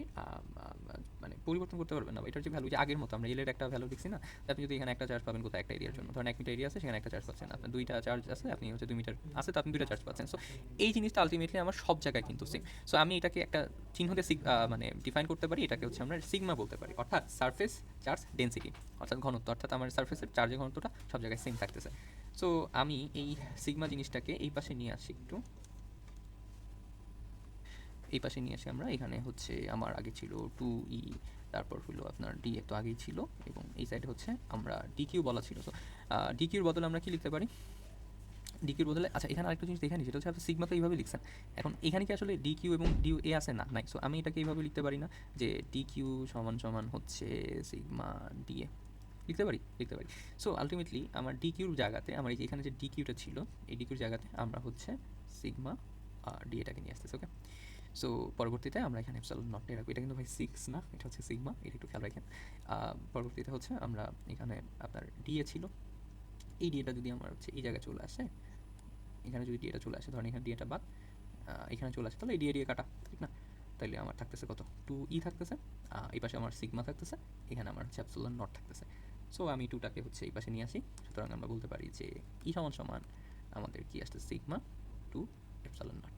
মানে পরিবর্তন করতে পারবেন না। এটার যে ভ্যালু, যে আগের মতো আমরা এলের একটা ভ্যালু দেখছি না, আপনি যদি এখানে একটা চার্জ পাবেন কোথায় একটা এরিয়ার জন্য, ধরেন 1 মিটার এরিয়া আছে, সেখানে একটা চার্জ পাচ্ছেন, আপনার 2টা চার্জ আছে, আপনি হচ্ছে 2 মিটার আছে, তো আপনি 2টা চার্জ পাচ্ছেন। সো এই জিনিসটা আলটিমেটলি আমার সব জায়গায় কিন্তু সেম। সো আমি এটাকে একটা চিহ্ন দিয়ে মানে ডিফাইন করতে পারি, এটাকে হচ্ছে আমরা সিগমা বলতে পারি, অর্থাৎ সারফেস চার্জ ডেন্সিটি, অর্থাৎ ঘনত্ব, অর্থাৎ আমার সারফেসের চার্জের ঘনত্বটা সব জায়গায় সেম থাকতেছে। সো আমি এই সিগমা জিনিসটাকে এই পাশে নিয়ে আসি, একটু এই পাশে নিয়ে আসি আমরা। এখানে হচ্ছে আমার আগে ছিল 2e, তারপর হলো আপনার ডি তো আগেই ছিল, এবং এই সাইডে হচ্ছে আমরা ডিকিউ বলা ছিল। সো ডিকিউর বদলে আমরা কি লিখতে পারি, ডিকিউর বদলে, আচ্ছা এখানে আরেকটা জিনিস দেখে নিই, সেটা হচ্ছে আপনি সিগমা তো এইভাবে লিখছেন, এখন এখানে কি আসলে ডিকিউ এবং ডিউ এ আছে না, নাই। সো আমি এটাকে এইভাবে লিখতে পারি না যে ডিকিউ সমান সমান হচ্ছে সিগমা ডিএ, লিখতে পারি, লিখতে পারি। সো আলটিমেটলি আমার ডিকিউর জায়গাতে, আমার এই যে এখানে যে ডিকিউটা ছিল, এই ডিকিউর জায়গাতে আমরা হচ্ছে সিগমা ডিএটাকে নিয়ে আসতেছি, ওকে। সো পরবর্তীতে আমরা এখানে এপসাইলন নটে রাখবো, এটা কিন্তু ভাই 6 না, এটা হচ্ছে সিগমা, এটা একটু খেয়াল রাখেন। পরবর্তীতে হচ্ছে আমরা এখানে আপনার ডিএ ছিল, এই ডিএটা যদি আমার হচ্ছে এই জায়গায় চলে আসে, এখানে যদি ডিএটা চলে আসে, ধরেন এখানে ডিএটা বাদ, এখানে চলে আসে, তাহলে এই ডিএ কাটা, ঠিক না? তাইলে আমার থাকতেছে কত, 2e থাকতেছে, এই পাশে আমার সিগমা থাকতেছে, এখানে আমার হচ্ছে এপসাইলন নট থাকতেছে। সো আমি 2টাকে হচ্ছে এই পাশে নিয়ে আসি, সুতরাং আমরা বলতে পারি যে ই সমান সমান আমাদের কি আসছে, সিগমা 2 এপসাইলন নট।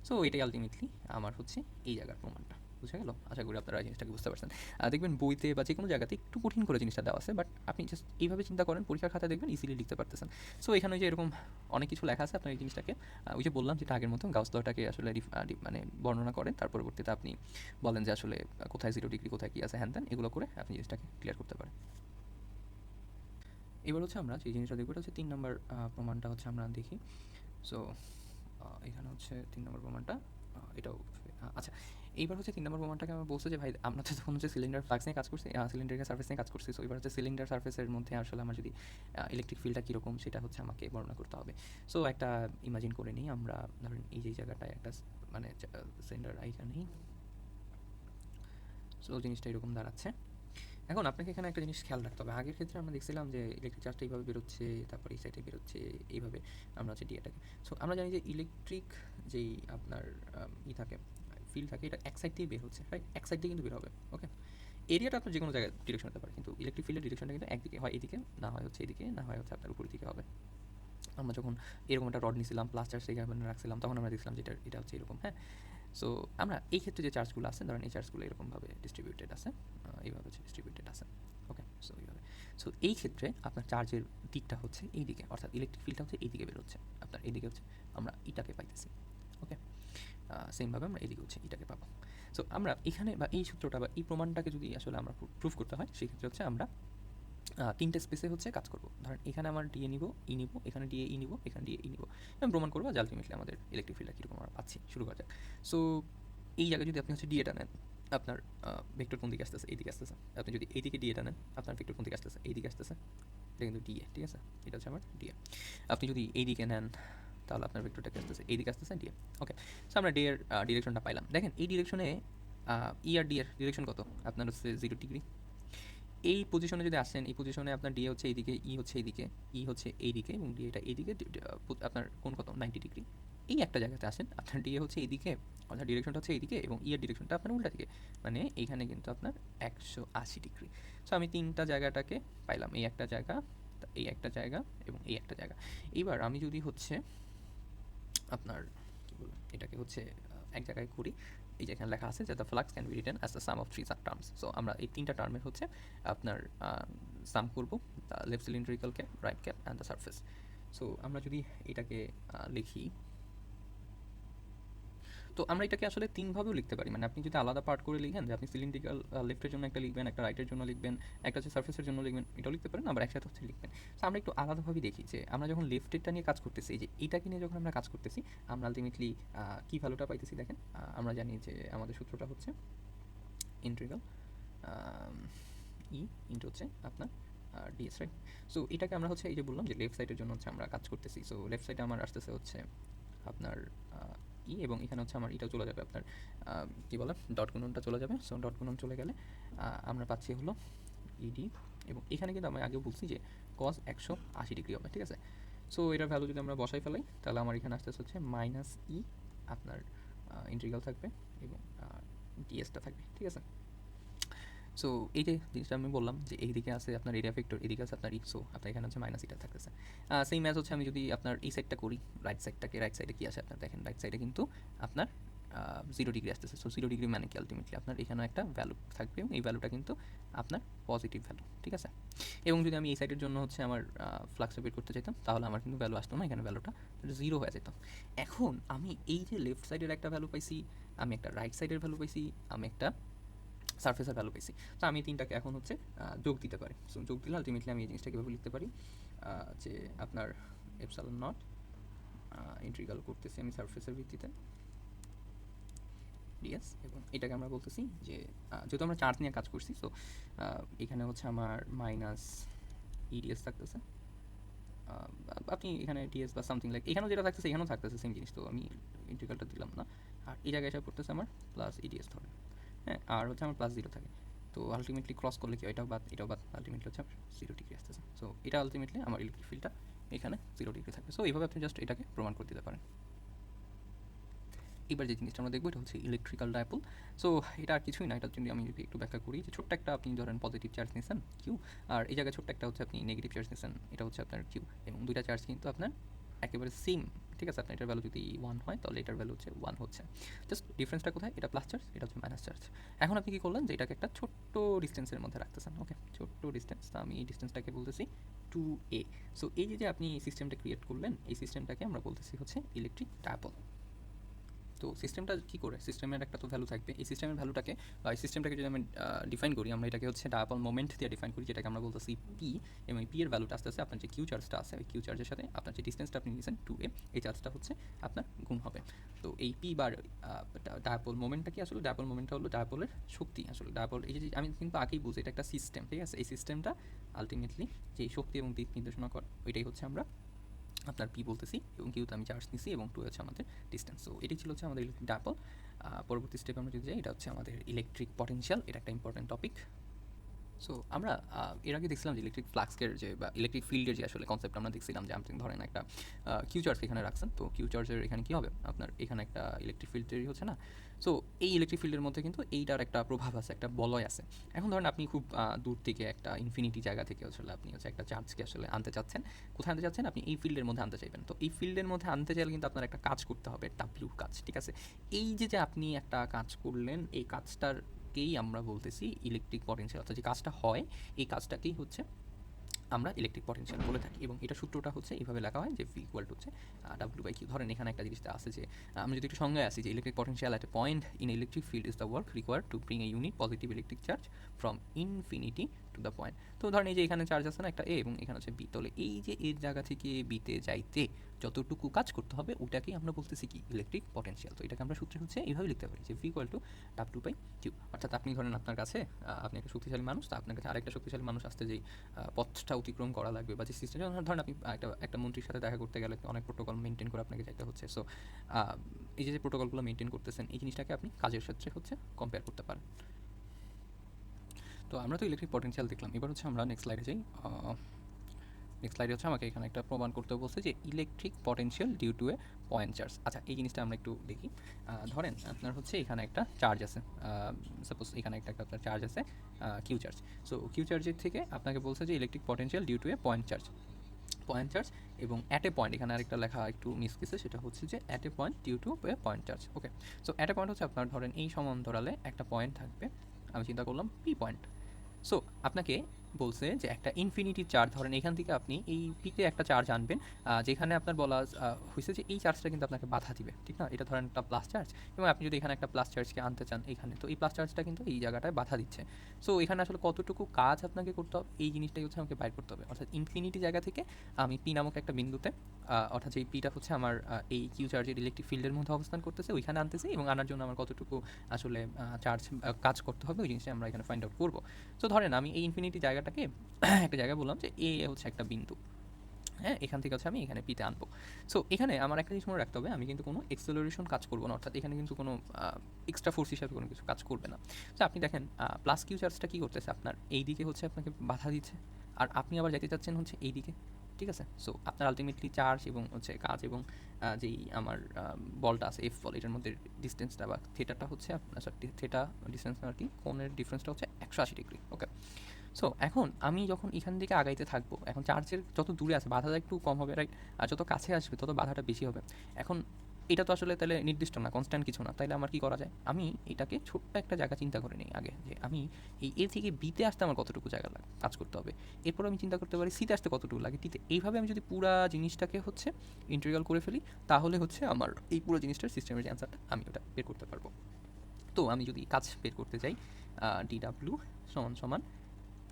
সো এটাই আলটিমেটলি আমার হচ্ছে এই জায়গার প্রমাণটা, বুঝা গেল? আশা করি আপনারা জিনিসটাকে বুঝতে পারছেন। দেখবেন বইতে বা যে কোনো জায়গাতে একটু কঠিন করে জিনিসটা দেওয়া আছে, বাট আপনি জাস্ট এইভাবে চিন্তা করেন, পরীক্ষার খাতায় দেখবেন ইজিলি লিখতে পারতেছেন। সো এখানে যে এরকম অনেক কিছু লেখা আছে, আপনার এই জিনিসটাকে ওই যে বললাম যেটা আগের মতো গাউস লটাকে আসলে মানে বর্ণনা করেন, তার পরবর্তীতে আপনি বলেন যে আসলে কোথায় 0 ডিগ্রি, কোথায় কী আছে, হ্যান ত্যান, এগুলো করে আপনি জিনিসটাকে ক্লিয়ার করতে পারেন। এবার হচ্ছে আমরা যে জিনিসটা দেখবো, এটা হচ্ছে 3 নম্বর প্রমাণটা হচ্ছে আমরা দেখি। সো এখানে হচ্ছে 3 নম্বর প্রমাণটা, এটাও আচ্ছা। এইবার হচ্ছে 3 নম্বর প্রমাণটাকে আমরা বলছি যে ভাই আমরা তো তখন হচ্ছে সিলিন্ডার ফ্লাক্স নিয়ে কাজ করছি, সিলিন্ডারের সার্ফেস নিয়ে কাজ করছি। সো এবার হচ্ছে সিলিন্ডার সার্ফেসের মধ্যে আসলে আমার যদি ইলেকট্রিক ফিল্ডটা কীরকম সেটা হচ্ছে আমাকে বর্ণনা করতে হবে। সো একটা ইমাজিন করে নিই, আমরা ধরেন এই যে জায়গাটায় একটা মানে সিলিন্ডার এইখানেই, সো জিনিসটা এরকম দাঁড়াচ্ছে। এখন আপনাকে এখানে একটা জিনিস খেয়াল রাখতে হবে, আগের ক্ষেত্রে আমরা দেখছিলাম যে ইলেকট্রিক চার্জটা এইভাবে বেরোচ্ছে, তারপর এই সাইডে বেরোচ্ছে, এইভাবে আমরা হচ্ছে ডিএটাকে। সো আমরা জানি যে ইলেকট্রিক যেই আপনার থাকে, ফিল্ড থাকে, এটা এক সাইড দিয়ে বের হচ্ছে, রাইট? এক সাইড দিয়ে কিন্তু বের হবে, ওকে। এরিয়াটা আপনার যে কোনো জায়গায় ডিরেকশন হতে পারে, কিন্তু ইলেকট্রিক ফিল্ডের ডিরেকশনটা কিন্তু একদিকে হয়, এদিকে না হয় হচ্ছে এদিকে, না হয় হচ্ছে আপনার উপরের দিকে হবে। আমরা যখন এরকম একটা রড নিয়েছিলাম, প্লাস চার্জ এখানে রাখছিলাম, তখন আমরা দেখছিলাম যে এটা হচ্ছে এরকম, হ্যাঁ। সো আমরা এই ক্ষেত্রে যে চার্জগুলো আছে, ধরেন এই চার্জগুলো এরকমভাবে ডিস্ট্রিবিউটেড আছে, এইভাবে হচ্ছে ডিস্ট্রিবিউটেড আছে, ওকে। সো এইভাবে, সো এই ক্ষেত্রে আপনার চার্জের দিকটা হচ্ছে এই দিকে, অর্থাৎ ইলেকট্রিক ফিল্ডটা হচ্ছে এই দিকে বেরোচ্ছে, আপনার এইদিকে হচ্ছে আমরা ইটাকে পাইতেছি, ওকে। সেমভাবে আমরা এইদিকে হচ্ছে ইটাকে পাবো। সো আমরা এখানে বা এই সূত্রটা বা এই প্রমাণটাকে যদি আসলে আমরা প্রুফ করতে হয়, সেক্ষেত্রে হচ্ছে আমরা 3টে স্পেসে হচ্ছে কাজ করব। ধরেন এখানে আমার ডিএ নিব, ই নিব, এখানে ডিএ ই নিব, এখানে ডিএ ই নিব, এবং প্রমাণ করবো যে আলটিমেটলি আমাদের ইলেকট্রিক ফিল্ডটা কীরকম আমরা পাচ্ছি। শুরু করা যাক। সো এই জায়গায় যদি আপনি হচ্ছে ডিএটা নেন, আপনার ভেক্টর কোন দিকে আসতেছে, এইদিকে আসতেছে। আপনি যদি এইদিকে ডিএটা নেন, আপনার ভেক্টর কোন দিকে আসতেছে, এইদিকে আসতেছে। এটা কিন্তু ডিএ, ঠিক আছে, এটা হচ্ছে আমার ডিএ। আপনি যদি এইদিকে নেন, তাহলে আপনার ভেক্টরটাকে আসতেছে, এইদিকে আসতেছে ডিএ, ওকে। সো আমরা ডি এর ডিরেকশনটা পাইলাম। দেখেন এই ডিরেকশনে ই আর ডি এর ডিরেকশন কত, আপনার হচ্ছে 0 ডিগ্রি। এই পজিশনে যদি আসেন, এই পজিশনে আপনার ডি হচ্ছে এইদিকে, ই হচ্ছে এইদিকে, ই হচ্ছে এইদিকে, এবং ডি এটা এইদিকে, আপনার কোন কত 90 ডিগ্রি। এই একটা জায়গাতে আসেন, আপনার ডি হচ্ছে এইদিকে, অর্থাৎ ডিরেকশনটা হচ্ছে এইদিকে, এবং ই এর ডিরেকশনটা আপনার উল্টা দিকে, মানে এইখানে কিন্তু আপনার 180 ডিগ্রি। সো আমি 3টা জায়গাটাকে পাইলাম, এই একটা জায়গা, এই একটা জায়গা, এবং এই একটা জায়গা। এবার আমি যদি হচ্ছে আপনার কী বলবো, এটাকে হচ্ছে এক জায়গায় করি, এই যে এখানে লেখা আছে যে the flux can be written as the sum of 3 terms. So আমরা এই 3টা টার্মের হচ্ছে আপনার সাম করব, the left cylindrical cap, right cap and the surface. So আমরা যদি এটাকে লিখি, তো আমরা এটাকে আসলে তিনভাবেও লিখতে পারি, মানে আপনি যদি আলাদা পার্ট করে লিখেন যে আপনি সিলিন্ড্রিক্যাল লেফটের জন্য একটা লিখবেন, একটা রাইটের জন্য লিখবেন, একটা হচ্ছে সার্ফেসের জন্য লিখবেন, এটাও লিখতে পারেন, আবার একসাথে হচ্ছে লিখবেন। তো আমরা একটু আলাদাভাবে দেখি যে আমরা যখন লেফটেরটা নিয়ে কাজ করতেছি, এই যে এইটাকে নিয়ে যখন আমরা কাজ করতেছি, আমরা আলটিমেটলি কী ভ্যালুটা পাইতেছি দেখেন। আমরা জানি যে আমাদের সূত্রটা হচ্ছে ইন্টিগ্রাল ই ইন্টু হচ্ছে আপনার ডিএস, রাইট? সো এটাকে আমরা হচ্ছে এই যে বললাম যে লেফট সাইডের জন্য হচ্ছে আমরা কাজ করতেছি। সো লেফট সাইডে আমার আসতেছে হচ্ছে আপনার ই, এবং এখানে হচ্ছে আমার এটা চলে যাবে আপনার কী বলে ডট গুণনটা চলে যাবে। সো ডট গুণন চলে গেলে আমরা পাচ্ছি হলো ইডি, এবং এখানে কিন্তু আমি আগেও বলছি যে কস 180 ডিগ্রি হবে, ঠিক আছে? সো এটার ভ্যালু যদি আমরা বসাই ফেলাই তাহলে আমার এখানে আসতে হচ্ছে মাইনাস ই, আপনার ইন্টিগ্রাল থাকবে এবং ডিএসটা থাকবে, ঠিক আছে? সো এই যে জিনিসটা আমি বললাম যে এইদিকে আছে আপনার এরিয়া ভেক্টর, এদিকে আছে আপনার ই, সো আপনার এখানে হচ্ছে মাইনাস ইটা থাকতেছে। সেম ম্যাচ হচ্ছে আমি যদি আপনার এই সাইডটা করি, রাইট সাইডটাকে, রাইট সাইডে কী আসে আপনার দেখেন, রাইট সাইডে কিন্তু আপনার 0 ডিগ্রি আসতেছে। সো 0 ডিগ্রি মানে কি আলটিমেটলি আপনার এখানেও একটা ভ্যালু থাকবে, এবং এই ভ্যালুটা কিন্তু আপনার পজিটিভ ভ্যালু, ঠিক আছে? এবং যদি আমি এই সাইডের জন্য হচ্ছে আমার ফ্লাক্স বের করতে চাইতাম তাহলে আমার কিন্তু ভ্যালু আসতো না, এখানে ভ্যালুটা 0 হয়ে যেত। এখন আমি এই যে লেফট সাইডের একটা ভ্যালু পাইছি, আমি একটা রাইট সাইডের ভ্যালু পাইছি, আমি একটা সারফেসের ভ্যালু পাইছি। তো আমি তিনটাকে এখন হচ্ছে যোগ দিতে পারি। সো যোগ দিলে আলটিমেটলি আমি এই জিনিসটা কীভাবে লিখতে পারি যে আপনার এপসাইলন নট ইন্টিগ্রাল করতেছি আমি সারফেসের ভিত্তিতে ডিএস, এবং এটাকে আমরা বলতেছি যে যেহেতু আমরা চার্জ নিয়ে কাজ করছি, সো এখানে হচ্ছে আমার মাইনাস ইডিএস থাকতেছে। আপনি এখানে ডিএস বা সামথিং লাইক এখানেও যেটা থাকতেছে এখানেও থাকতেছে সেম জিনিস, তো আমি ইন্টিগ্রালটা দিলাম না। আর এই জায়গায় এসে পড়তেছে আমার প্লাস ইডিএস ধরে, হ্যাঁ, আর হচ্ছে আমার +0 থাকে। তো আলটিমেটলি ক্রস করলে কি এটাও বাদ এটাও বাদ, আলটিমেটলি হচ্ছে 0 ডিগ্রি আসতেছে। সো এটা আলটিমেটলি আমার ইলেকট্রিক ফিল্ডটা এখানে 0 ডিগ্রি থাকবে। সো এইভাবে আপনি জাস্ট এটাকে প্রমাণ করে দিতে পারেন। এবার যে জিনিসটা আমরা দেখবো এটা হচ্ছে ইলেকট্রিক্যাল ডাইপোল। সো এটা আর কিছুই না, এটা যদি আমি যদি একটু ব্যাখ্যা করি যে ছোট্ট একটা আপনি ধরেন পজিটিভ চার্জ নিয়েছেন কিউ, আর এই জায়গায় ছোট্ট একটা হচ্ছে আপনি নেগেটিভ চার্জ নিয়েছেন, এটা হচ্ছে আপনার কিউ, এবং দুইটা চার্জ কিন্তু আপনার একেবারে সেম, ঠিক আছে? আপনার এটার ভ্যালু যদি 1 হয় তাহলে এটার ভ্যালু হচ্ছে 1 হচ্ছে। জাস্ট ডিফারেন্সটা কোথায়? এটা প্লাস চার্জ, এটা হচ্ছে মাইনাস চার্জ। এখন আপনি কী করলেন যে এটাকে একটা ছোট্ট ডিস্টেন্সের মধ্যে রাখতেছেন, ওকে? ছোট্ট ডিস্টেন্স, তো আমি এই ডিস্টেন্সটাকে বলতেছি 2a। সো এই যে আপনি সিস্টেমটা ক্রিয়েট করলেন, এই সিস্টেমটাকে আমরা বলতেছি হচ্ছে ইলেকট্রিক ডাইপোল। তো সিস্টেমটা কী করে, সিস্টেমের একটা তো ভ্যালু থাকবে, এই সিস্টেমের ভ্যালুটাকে বা এই সিস্টেমটাকে যদি আমি ডিফাইন করি, আমরা এটাকে হচ্ছে ডায়াপল মোমেন্ট দিয়ে ডিফাইন করি, যেটাকে আমরা বলতেছি পি, এবং এই পি এর ভ্যালুটা আস্তে আস্তে আপনার যে কিউ চার্জটা আছে, ওই কিউ চার্জের সাথে আপনার যে ডিস্টেন্সটা আপনি নিয়েছেন 2a, এই চার্জটা হচ্ছে আপনার গুণ হবে। তো এই পি বার ডায়াপল মোমেন্টটা কি আসলে, ডায়াপল মোমেন্টটা হলো ডায়াপলের শক্তি। আসলে ডায়াপল এই যে আমি কিন্তু আগেই বুঝি এটা একটা সিস্টেম, ঠিক আছে? এই সিস্টেমটা আলটিমেটলি যে শক্তি এবং দিক নির্দেশনা করে ওইটাই হচ্ছে আমরা আপনার পি বলতেছি, এবং কিউতে আমি চার্জ নিছি, এবং 2 হচ্ছে আমাদের ডিস্টেন্স। সো এটি ছিল হচ্ছে আমাদের ইলেকট্রিক ডাইপোল। পরবর্তী স্টেপে আমরা যদি যাই, এটা হচ্ছে আমাদের ইলেকট্রিক পটেনশিয়াল, এটা একটা ইম্পর্টেন্ট টপিক। সো আমরা এর আগে দেখছিলাম যে ইলেকট্রিক ফ্লাক্সের যে বা ইলেকট্রিক ফিল্ডের যে আসলে কনসেপ্ট আমরা দেখছিলাম যে আপনি ধরেন একটা কিউ চার্জ এখানে রাখছেন, তো কিউ চার্জের এখানে কী হবে, আপনার এখানে একটা ইলেকট্রিক ফিল্ড তৈরি হচ্ছে না? সো এই ইলেকট্রিক ফিল্ডের মধ্যে কিন্তু এইটার একটা প্রভাব আছে, একটা বলয় আছে। এখন ধরেন আপনি খুব দূর থেকে একটা ইনফিনিটি জায়গা থেকে আসলে আপনি হচ্ছে একটা চার্জকে আসলে আনতে চাচ্ছেন, কোথায় আনতে চাচ্ছেন, আপনি এই ফিল্ডের মধ্যে আনতে চাইবেন। তো এই ফিল্ডের মধ্যে আনতে চাইলে কিন্তু আপনার একটা কাজ করতে হবে, ডাব্লিউ কাজ, ঠিক আছে? এই যে আপনি একটা কাজ করলেন, এই কাজটার আমরা বলতেছি ইলেকট্রিক পটেনশিয়াল, অর্থাৎ যে কাজটা হয় এই কাজটাকেই হচ্ছে আমরা ইলেকট্রিক পটেনশিয়াল বলে থাকি, এবং এটা সূত্রটা হচ্ছে এইভাবে লেখা হয় যে ভি ইকুয়াল টু হচ্ছে W/Q। ধরেন এখানে একটা জিনিসটা আছে যে আমরা যদি একটু সংজ্ঞায় আসি যে electric potential at A point in electric field is the work required to bring a unit positive electric charge from infinity to the point. তো ধরেন এই যে এখানে চার্জ আছে না একটা এ, এবং এখানে হচ্ছে বি, তাহলে এই যে এর জায়গা থেকে বিতে যাইতে যতটুকু কাজ করতে হবে ওটাকেই আমরা বলতেছি কি ইলেকট্রিক পটেনশিয়াল। তো এটাকে আমরা সূত্রে হচ্ছে এইভাবে লিখতে পারি যে ভি ইকুয়াল টু W/Q। অর্থাৎ আপনি ধরেন আপনার কাছে আপনি একটা শক্তিশালী মানুষ, তো আপনার কাছে আরেকটা শক্তিশালী মানুষ আসতে যেই পথটা অতিক্রম করা লাগবে বা যে সিস্টেম, ধরেন আপনি একটা মন্ত্রীর সাথে দেখা করতে গেলে অনেক প্রোটোকল মেনটেন করে আপনাকে যাইতে হচ্ছে। সো এই যে প্রোটোকলগুলো মেনটেন করতেছেন, এই জিনিসটাকে আপনি কাজের ক্ষেত্রে হচ্ছে কম্পেয়ার করতে পারেন। তো আমরা তো ইলেকট্রিক পটেনশিয়াল দেখলাম, এবার হচ্ছে আমরা নেক্সট স্লাইডে যাই। নেক্সট স্লাইডে হচ্ছে আমাকে এখানে একটা প্রমাণ করতে বলছে যে electric potential due to a point charge. আচ্ছা, এই জিনিসটা আমরা একটু দেখি। ধরেন আপনার হচ্ছে এখানে একটা চার্জ আছে, সাপোজ এখানে একটা আপনার চার্জ আছে কিউ চার্জ। সো কিউ চার্জের থেকে আপনাকে বলছে যে electric potential due to a point charge, এবং অ্যাট এ পয়েন্ট, এখানে আরেকটা লেখা একটু মিস গেছে, সেটা হচ্ছে যে at a point due to a point charge. Okay, so at a point হচ্ছে আপনার ধরেন এই সমান্তরালে একটা পয়েন্ট থাকবে, আমি চিন্তা করলাম পি পয়েন্ট। সো আপনাকে বলছে যে একটা ইনফিনিটি চার্জ ধরেন এখান থেকে আপনি এই পিতে একটা চার্জ আনবেন, যেখানে আপনার বলা হয়েছে যে এই চার্জটা কিন্তু আপনাকে বাধা দিবে, ঠিক না? এটা ধরেন একটা প্লাস চার্জ, এবং আপনি যদি এখানে একটা প্লাস চার্জকে আনতে চান এখানে, তো এই প্লাস চার্জটা কিন্তু এই জায়গাটায় বাধা দিচ্ছে। সো এখানে আসলে কতটুকু কাজ আপনাকে করতে হবে এই জিনিসটাই হচ্ছে আমাকে বাইর করতে হবে। অর্থাৎ ইনফিনিটি জায়গা থেকে আমি পি নামক একটা বিন্দুতে, অর্থাৎ যে পিটা হচ্ছে আমার এই কিউ চার্জের ইলেকট্রিক ফিল্ডের মধ্যে অবস্থান করতেছে, ওইখানে আনতেছি, এবং আনার জন্য আমার কতটুকু আসলে চার্জ কাজ করতে হবে ওই জিনিসটা আমরা এখানে ফাইন্ড আউট করবো। সো ধরেন আমি এই ইনফিনিটি জায়গাটাকে একটা জায়গায় বললাম যে এ হচ্ছে একটা বিন্দু, হ্যাঁ, এখান থেকে হচ্ছে আমি এখানে পিতে আনবো। সো এখানে আমার একটা জিনিস মনে রাখতে হবে, আমি কিন্তু কোনো এক্সেলারেশন কাজ করবো না, অর্থাৎ এখানে কিন্তু কোনো এক্সট্রা ফোর্স হিসাবে কোনো কিছু কাজ করবে না। তো আপনি দেখেন প্লাস কিউ চার্জটা কী করতেছে, আপনার এই দিকে হচ্ছে আপনাকে বাধা দিচ্ছে, আর আপনি আবার যেতে চাচ্ছেন হচ্ছে এই দিকে, ঠিক আছে? সো আপনার আলটিমেটলি চার্জ এবং হচ্ছে কাজ এবং যেই আমার বলটা আছে এফ বল, এটার মধ্যে ডিস্টেন্সটা বা থিটাটা হচ্ছে আপনার থিটা ডিস্টেন্স আর কি কোণের ডিফারেন্সটা হচ্ছে 180 ডিগ্রি। ওকে, সো এখন আমি যখন এখান থেকে আগাইতে থাকবো, এখন চার্জের যত দূরে আছে বাধাটা একটু কম হবে, রাইট? আর যত কাছে আসবে তত বাধাটা বেশি হবে। এখন এটা তো আসলে তাহলে নির্দিষ্ট না, কনস্ট্যান্ট কিছু না, তাইলে আমার কী করা যায়? আমি এটাকে ছোট্ট একটা জায়গা চিন্তা করে নিই আগে, যে আমি এই এ থেকে বিতে আসতে আমার কতটুকু জায়গা লাগে কাজ করতে হবে, এরপর আমি চিন্তা করতে পারি সিতে আসতে কতটুকু লাগে টিতে। এইভাবে আমি যদি পুরো জিনিসটাকে হচ্ছে ইন্টিগ্রাল করে ফেলি, তাহলে হচ্ছে আমার এই পুরো জিনিসটার সিস্টেমের যে অ্যান্সারটা আমি ওটা বের করতে পারবো। তো আমি যদি কাজ বের করতে চাই, ডি ডাব্লিউ সমান সমান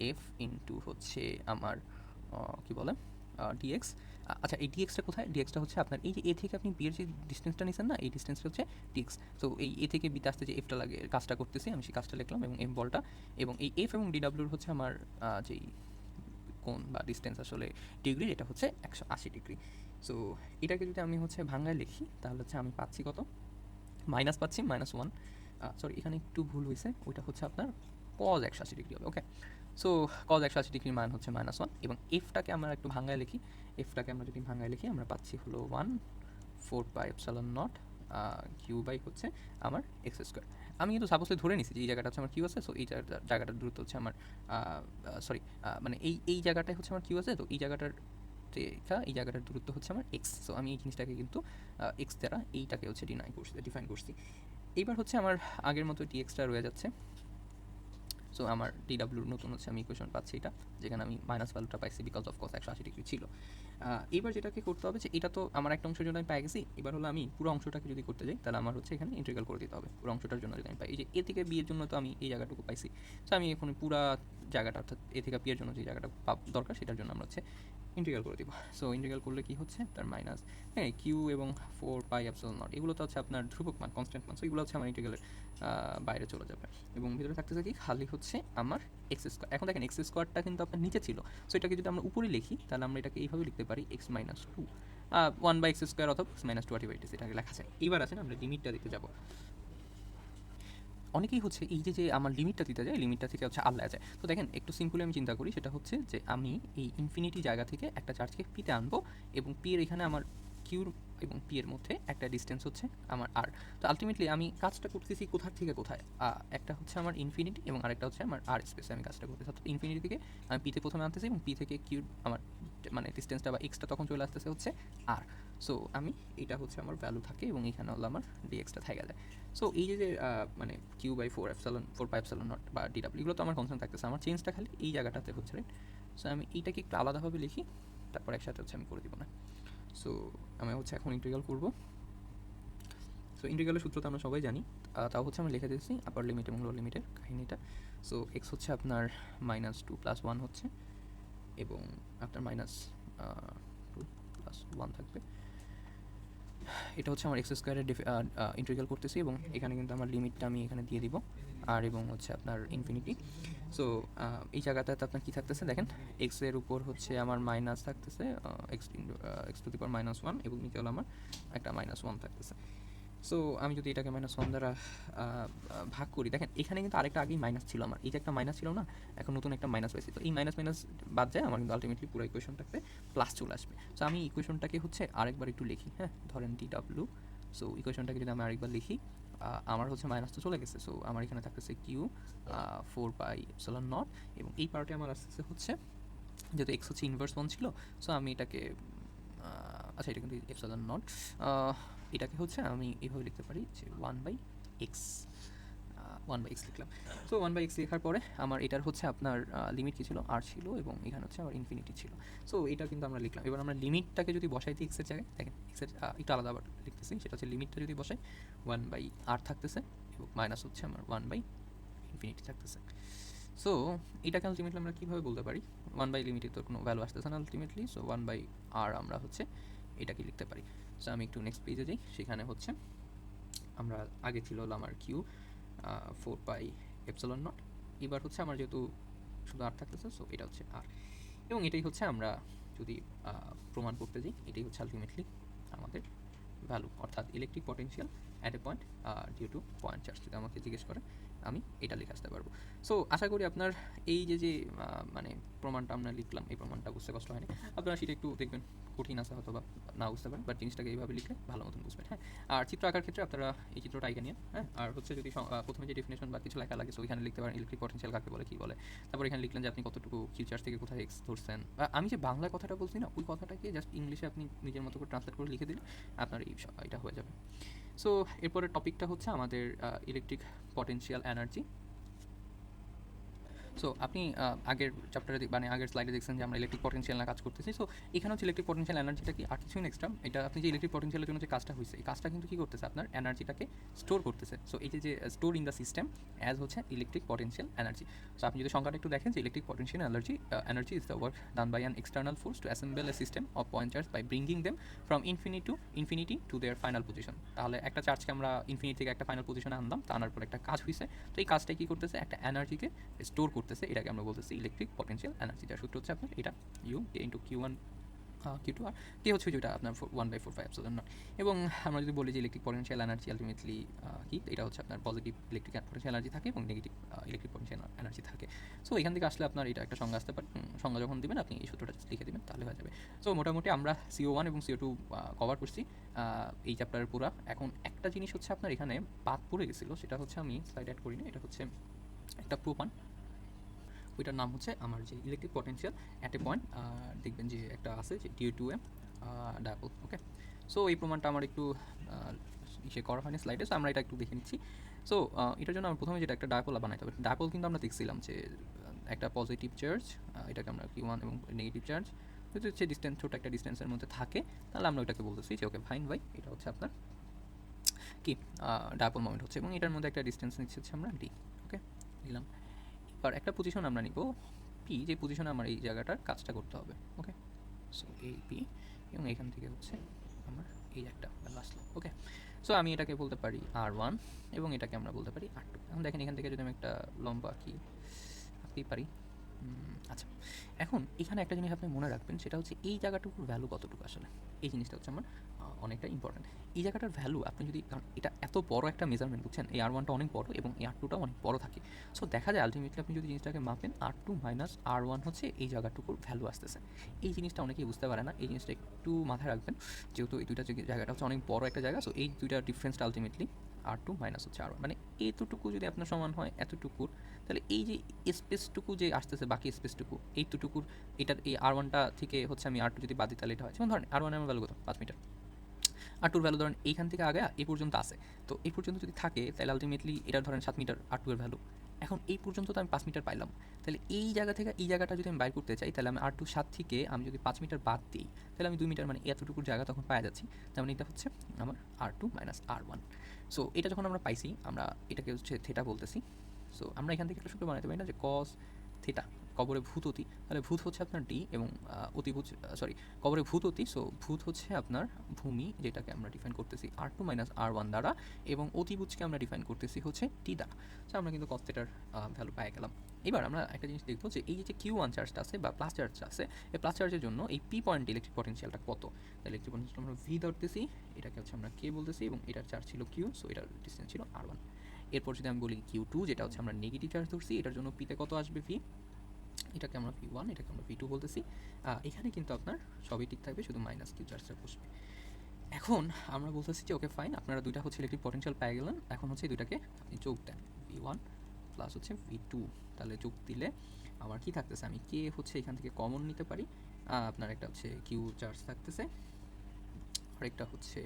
এফ ইন্টু হচ্ছে আমার কী বলে ডিএক্স। আচ্ছা, এই ডিএক্সটা কোথায়? ডিএক্সটা হচ্ছে আপনার এই যে এ থেকে আপনি বিয়ের যে ডিস্টেন্সটা নিয়েছেন না, এই ডিস্টেন্সটা হচ্ছে ডিএক্স। তো এই এ থেকে বিতে আসতে যে এফটা লাগে কাজটা করতেছি, আমি সেই কাজটা লিখলাম, এবং এম বলটা, এবং এই এফ এবং ডিডাব্লিউর হচ্ছে আমার যেই কোণ বা ডিস্টেন্স আসলে ডিগ্রি, এটা হচ্ছে 180 ডিগ্রি। সো এটাকে যদি আমি হচ্ছে ভাঙায় লিখি, তাহলে হচ্ছে আমি পাচ্ছি কত? মাইনাস পাচ্ছি -1। সরি, এখানে একটু ভুল হয়েছে, ওইটা হচ্ছে আপনার কজ 180 ডিগ্রি হবে। ওকে, সো কজ 180 ডিগ্রির মান হচ্ছে -1, এবং এফটাকে আমরা একটু ভাঙায় লিখি, এফটাকে আমরা যদি ভাঙায় লিখি আমরা পাচ্ছি হলো 1/4πε0 কিউ বাই হচ্ছে আমার এক্স স্কোয়ার। আমি কিন্তু সাপোজলি ধরে নিছি যে এই জায়গাটা হচ্ছে আমার কিউ আছে, সো এই জায়গাটার দূরত্ব হচ্ছে আমার সরি, মানে এই জায়গাটাই হচ্ছে আমার কিউ আছে, তো এই জায়গাটার এই জায়গাটার দূরত্ব হচ্ছে আমার এক্স। সো আমি এই জিনিসটাকে কিন্তু এক্স দ্বারা এইটাকে হচ্ছে ডিফাইন করছি। এইবার হচ্ছে আমার আগের মতো ডিএক্সটা রয়ে যাচ্ছে। সো আমার ডিডাব্লিউর নতুন হচ্ছে আমি ইকুয়েশন পাচ্ছি এটা, যেখানে আমি মাইনাস ভ্যালুটা পাইছি বিকজ অফ কস 180 ডিগ্রি ছিল। এইবার যেটাকে করতে হবে যে এটা তো আমার একটা অংশের জন্য আমি পাই গেছি, এবার হলো আমি পুরো অংশটাকে যদি করতে যাই তাহলে আমার হচ্ছে এখানে ইন্টিগ্রাল করে দিতে হবে পুরো অংশটার জন্য। যদি আমি পাই এই যে এ থেকে বি এর জন্য, তো আমি এই জায়গাটুকু পাইছি, সো আমি এখন পুরো জায়গাটা অর্থাৎ এ থেকে বি এর জন্য যে জায়গাটা দরকার সেটার জন্য আমরা হচ্ছে ইন্টিগ্রাল করে দিব। সো ইন্টিগ্রাল করলে কি হচ্ছে তার মাইনাস, হ্যাঁ, কিউ এবং 4πε0 এগুলো তো হচ্ছে আপনার ধ্রুবক মান, কনস্ট্যান্ট মান, সো এগুলো হচ্ছে আমার ইন্টিগ্রালের বাইরে চলে যাবে, এবং ভিতরে থাকতেছে কি খালি হচ্ছে আমার এক্স স্কোয়ার। এখন দেখেন এক্স স্কোয়ারটা কিন্তু আপনার নিচে ছিল, সো এটাকে যদি আমরা উপরে লিখি তাহলে আমরা এটাকে এইভাবে লিখতে পারি এক্স মাইনাস টু 1/x² অথবা -2/t এটাকে লেখা যায়। এইবার আছে না, আমরা লিমিটটা দিতে যাব। অনেকেই হচ্ছে এই যে আমার লিমিটটা দিতে যায়, লিমিটটা থেকে হচ্ছে আল্লাহ যায়। তো দেখেন একটু সিম্পলি আমি চিন্তা করি, সেটা হচ্ছে যে আমি এই ইনফিনিটি জায়গা থেকে একটা চার্জকে পিতে আনবো, এবং পি এর এখানে আমার কিউর এবং পি এর মধ্যে একটা ডিস্টেন্স হচ্ছে আমার আর। তো আলটিমেটলি আমি কাজটা করতেছি কোথার থেকে কোথায়, একটা হচ্ছে আমার ইনফিনিটি এবং আরেকটা হচ্ছে আমার আর স্পেসে আমি কাজটা করতেছি। অর্থাৎ ইনফিনিটি থেকে আমি পিতে প্রথমে আনতেছি, এবং পি থেকে কিউর আমার মানে ডিস্টেন্সটা বা এক্সটা তখন চলে আসতেছে হচ্ছে আর। সো আমি এটা হচ্ছে আমার ভ্যালু থাকে, এবং এখানে হলো আমার ডিএক্সটা থেকে যায়। সো এই যে মানে কিউ বাই 4πε0 বা ডিডাব্লিউ, এগুলো তো আমার কনস্ট্যান্ট থাকতেছে, আমার চেঞ্জটা খালি এই জায়গাটাতে হচ্ছে, রাইট? সো আমি এইটাকে একটু আলাদাভাবে লিখি, তারপর একসাথে হচ্ছে আমি করে দিব না। সো আমি হচ্ছে এখন ইন্টিগ্রাল করবো। সো ইন্টিগ্রালের সূত্র তো আমরা সবাই জানি, তাও হচ্ছে আমি লিখে দিয়েছি আপার লিমিট এবং লোয়ার লিমিটের কাহিনিটা। সো এক্স হচ্ছে আপনার -2 + 1 হচ্ছে, এবং আপনার -2 + 1 থাকবে। এটা হচ্ছে আমার এক্স স্কোয়ারের ইন্টিগ্রাল করতেছি, এবং এখানে কিন্তু আমার লিমিটটা আমি এখানে দিয়ে দিব আর, এবং হচ্ছে আপনার ইনফিনিটি। সো এই জায়গাটাতে আপনার কী থাকতেছে দেখেন, এক্সের উপর হচ্ছে আমার মাইনাস থাকতেছে x⁻1, এবং নিচে হলো আমার একটা -1 থাকতেছে। সো আমি যদি এটাকে -1 দ্বারা ভাগ করি, দেখেন এখানে কিন্তু আরেকটা আগেই মাইনাস ছিল আমার, এই যে একটা মাইনাস ছিল না, এখন নতুন একটা মাইনাস পাইছি, তো এই মাইনাস মাইনাস বাদ যায়, আমার কিন্তু আলটিমেটলি পুরো ইকুয়েশনটাতে প্লাস চলে আসবে। সো আমি ইকুয়েশনটাকে হচ্ছে আরেকবার একটু লিখি, হ্যাঁ, ধরেন ডিডাব্লিউ। সো ইকুয়েশনটাকে যদি আমি আরেকবার লিখি, আমার হচ্ছে মাইনাস তো চলে গেছে, সো আমার এখানে থাকতেছে কিউ 4πε0, এবং এই পার্টে আমার আসতেছে হচ্ছে যেহেতু এক্স হচ্ছে ইনভার্স 1 ছিল, সো আমি এটাকে আচ্ছা এটা কিন্তু এটাকে হচ্ছে আমি এইভাবে লিখতে পারি যে 1/x, 1/x লিখলাম। সো 1/x লেখার পরে আমার এটার হচ্ছে আপনার লিমিট কী ছিল, আর ছিল, এবং এখানে হচ্ছে আমার ইনফিনিটি ছিল। সো এটা কিন্তু আমরা লিখলাম। এবার আমরা লিমিটটাকে যদি বসাই দিই এক্সের জায়গায়, দেখেন এক্সের একটু আলাদা আবার লিখতেছি, সেটা হচ্ছে লিমিটটা যদি বসাই 1/r থাকতেছে এবং মাইনাস হচ্ছে আমার 1/ইনফিনিটি থাকতেছে। সো এটাকে আলটিমেটলি আমরা কীভাবে বলতে পারি, 1/, লিমিটের তো কোনো ভ্যালু আসতেছে না আলটিমেটলি, সো 1/r আমরা হচ্ছে এটাকে লিখতে পারি। সো আমি একটু নেক্সট পেজে যাই, সেখানে হচ্ছে আমরা আগে ছিল হলো আমার কিউ 4πε0, এবার হচ্ছে আমার যেহেতু শুধু আর থাকতেছে, সো এটা হচ্ছে আর, এবং এটাই হচ্ছে আমরা যদি প্রমাণ করতে যাই, এটাই হচ্ছে আলটিমেটলি আমাদের ভ্যালু, অর্থাৎ electric potential at a point due to point charge. যদি আমাকে জিজ্ঞেস করে আমি এটা লিখে আসতে পারবো। সো আশা করি আপনার এই যে মানে প্রমাণটা আমরা লিখলাম, এই প্রমাণটা বুঝতে কষ্ট হয়নি। আপনারা সেটা একটু দেখবেন কঠিন আছে হয়তো বা না বুঝতে পারেন, বাট জিনিসটাকে এইভাবে লিখলে ভালো মতন বুঝবেন। হ্যাঁ, আর চিত্র আঁকার ক্ষেত্রে আপনারা এই চিত্রটা আঁকে নিয়ে, হ্যাঁ, আর হচ্ছে যদি প্রথমে যে ডেফিনেশন বা কিছু লেখা লাগে, সো এখানে লিখতে পারেন ইলেকট্রিক পটেনশিয়াল কাকে বলে, কী বলে। তারপর এখানে লিখলেন যে আপনি কতটুকু কিউ চার্জ থেকে কোথায় এক্স ধরছেন, বা আমি যে বাংলা কথাটা বলছি না, ওই কথাটাকে জাস্ট ইংলিশে আপনি নিজের মতো করে ট্রান্সলেট করে লিখে দিলে আপনার এটা হয়ে যাবে। সো এরপরের টপিকটা হচ্ছে আমাদের ইলেকট্রিক পটেনশিয়াল এনার্জি। সো আপনি আগের চ্যাপ্টারে মানে আগের স্লাইডে দেখছেন যে আমরা ইলেকট্রিক পটেনশিয়াল না কাজ করতেছি। সো এখানে হচ্ছে ইলেকট্রিক পটেনশিয়াল এনার্জিটা কি আর কিছুই না এক্সট্রা, এটা আপনি যে ইলেকট্রিক পটেনশিয়ালের জন্য যে কাজটা হয়েছে, এই কাজটা কিন্তু কী করতেছে, আপনার এনার্জিটাকে স্টোর করতেছে। সো এই যে store in the system as হচ্ছে ইলেকট্রিক পটেনশিয়াল এনার্জি। সো আপনি যদি সংখ্যাটা একটু দেখেন যে electric potential energy is the work done by an external force to assemble a system of point charge by bringing them from infinity to their final position. তাহলে একটা চার্জকে আমরা ইনফিনিটি থেকে একটা ফাইনাল পজিশনে আনলাম, তা আনার পর একটা কাজ হয়েছে, তো এই কাজটাই কী করতেছে, একটা এনার্জিকে স্টোর করতেছে, এটাকে আমরা বলতেছি ইলেকট্রিক পটেনশিয়াল এনার্জি। যার সূত্র হচ্ছে আপনার এটা U A into Q1 Q2 আর কে হচ্ছে যেটা আপনার 1/4πε0। এবং আমরা যদি বলি যে ইলেকট্রিক পটেনশিয়াল এনার্জি আলটিমেটলি কি, এটা হচ্ছে আপনার পজিটিভ ইলেকট্রিক পটেনশিয়াল এনার্জি থাকে এবং নেগেটিভ ইলেকট্রিক পটেনশিয়াল এনার্জি থাকে। সো এখান থেকে আসলে আপনার এটা একটা সংজ্ঞা আসতে পারে, সংজ্ঞা যখন দেবেন আপনি এই সূত্রটা লিখে দেবেন তাহলে হয়ে যাবে। সো মোটামুটি আমরা CO1 এবং CO2 কভার করছি এই চ্যাপ্টারের পুরা। এখন একটা জিনিস হচ্ছে আপনার এখানে বাদ পড়ে গেছিলো, সেটা হচ্ছে আমি স্লাইড অ্যাড করিনি, এটা হচ্ছে একটা প্রোপান, ওইটার নাম হচ্ছে আমার যে electric potential at a point, দেখবেন যে একটা আছে যে DA2M ডায়াপোল। ওকে, সো এই প্রমাণটা আমার একটু ইসে করা হয়নি স্লাইডে, সো আমরা এটা একটু দেখে নিচ্ছি। সো এটার জন্য আমরা প্রথমে যেটা একটা ডায়াপোল বানাইতে হবে। ডায়াপোল কিন্তু আমরা দেখছিলাম যে একটা পজিটিভ চার্জ, এটাকে আমরা Q1, এবং নেগেটিভ চার্জ যদি হচ্ছে ডিস্টেন্স, ছোটো একটা ডিস্টেন্সের মধ্যে থাকে, তাহলে আমরা ওইটাকে বলতেছি যে ওকে ফাইন ভাই, এটা হচ্ছে আপনার কি ডায়াপোল মোমেন্ট হচ্ছে, এবং এটার মধ্যে একটা ডিস্টেন্স নিচ্ছি হচ্ছে আমরা D। ওকে, নিলাম। এবার একটা পজিশন আমরা নিব P, যে পজিশনে আমার এই জায়গাটার কাজটা করতে হবে। ওকে, সো এই P, এবং এখান থেকে হচ্ছে আমার এই একটা ভ্যালু আসলো। ওকে, সো আমি এটাকে বলতে পারি R1 এবং এটাকে আমরা বলতে পারি R2। এখন দেখেন এখান থেকে যদি আমি একটা লম্বা আঁকতেই পারি। আচ্ছা, এখন এখানে একটা জিনিস আপনি মনে রাখবেন, সেটা হচ্ছে এই জায়গাটুকুর ভ্যালু কতটুকু আসলে, এই জিনিসটা হচ্ছে আমার অনেকটা ইম্পর্টেন্ট। এই জায়গাটার ভ্যালু আপনি যদি, কারণ এটা এত বড় একটা মেজারমেন্ট, বুঝছেন, এই R1টা অনেক বড় এবং এই R2টাও অনেক বড় থাকে। সো দেখা যায় আলটিমেটলি আপনি যদি জিনিসটাকে মাপেন, R2 মাইনাস R1 হচ্ছে এই জায়গাটুকুর ভ্যালু আসতেছে। এই জিনিসটা অনেকেই বুঝতে পারে না, এই জিনিসটা একটু মাথায় রাখবেন, যেহেতু এই দুইটা জায়গাটা হচ্ছে অনেক বড় একটা জায়গা। সো এই দুইটা ডিফারেন্সটা আলটিমেটলি R2 মাইনাস হচ্ছে R1, মানে এতটুকু যদি আপনার সমান হয় এতটুকুর, তাহলে এই যে স্পেসটুকু যে আসতেছে, বাকি স্পেসটুকু এইটুকুর, এটার এই R1টা থেকে হচ্ছে আমি R2 যদি বাদ দিই, তাহলে এটা হয়, যেমন ধরেন R1 এর ভ্যালু কত, 5 মিটার, R2 এর ভ্যালু ধরেন এইখান থেকে আগে এই পর্যন্ত আসে, তো এই পর্যন্ত যদি থাকে তাহলে আলটিমেটলি এটা ধরেন 7 মিটার R2 এর ভ্যালু। এখন এই পর্যন্ত তো আমি 5 মিটার পাইলাম, তাহলে এই জায়গা থেকে এই জায়গাটা যদি আমি বাইর করতে চাই, তাহলে আমি R2 7 থেকে আমি যদি 5 মিটার বাদ দিই, তাহলে আমি 2 মিটার, মানে এতটুকুর জায়গা তখন পাওয়া যাচ্ছি। তার মানে এটা হচ্ছে আমার R2 মাইনাস R1। সো এটা যখন আমরা পাইছি, আমরা এটাকে হচ্ছে থেটা বলতেছি। সো আমরা এখান থেকে একটা সূত্র বানাতে পারি না, যে কস থেটা, কবরে ভূত অতি, তাহলে ভূত হচ্ছে আপনার D, এবং অতিভূত, সরি, কবরে ভূত অতি, সো ভূত হচ্ছে আপনার ভূমি, যেটাকে আমরা ডিফাইন করতেছি R2 মাইনাস R1 দ্বারা, এবং অতিভুজকে আমরা ডিফাইন করতেছি হচ্ছে T দ্বারা। সো আমরা কিন্তু কস থেটার ভ্যালু পেয়ে গেলাম। এবার আমরা একটা জিনিস দেখবো যে এই যে Q1 চার্জটা আছে বা প্লাস চার্জটা আছে, এই প্লাস চার্জের জন্য এই P পয়েন্ট ইলেকট্রিক পটেনশিয়ালটা কত। ইলেকট্রিক পটেনশিয়াল আমরা V ধরতেছি, এটাকে হচ্ছে আমরা K বলতেছি, এবং এটার চার্জ ছিল Q, সো এটার ডিস্টেন্স ছিল R1। এরপর যদি আমি বলি Q2, যেটা হচ্ছে আমরা নেগেটিভ চার্জ ধরছি, এটার জন্য পিতে কত আসবে V, এটাকে আমরা V1, এটাকে আমরা V2 বলতেছি। এখানে কিন্তু আপনার সবই ঠিক থাকবে, শুধু মাইনাস কিউ চার্জটা বসবে। এখন আমরা বলতেছি যে ওকে ফাইন, আপনারা দুইটা হচ্ছে ইলেকট্রিক পটেনশিয়াল পেয়ে গেলেন, এখন হচ্ছে এই দুইটাকে আপনি যোগ দেন, V1 প্লাস হচ্ছে V2, তাহলে যোগ দিলে আমার কি থাকতেছে, আমি কে হচ্ছে এখান থেকে কমন নিতে পারি, আপনার একটা হচ্ছে কিউ চার্জ থাকতেছে, আরেকটা হচ্ছে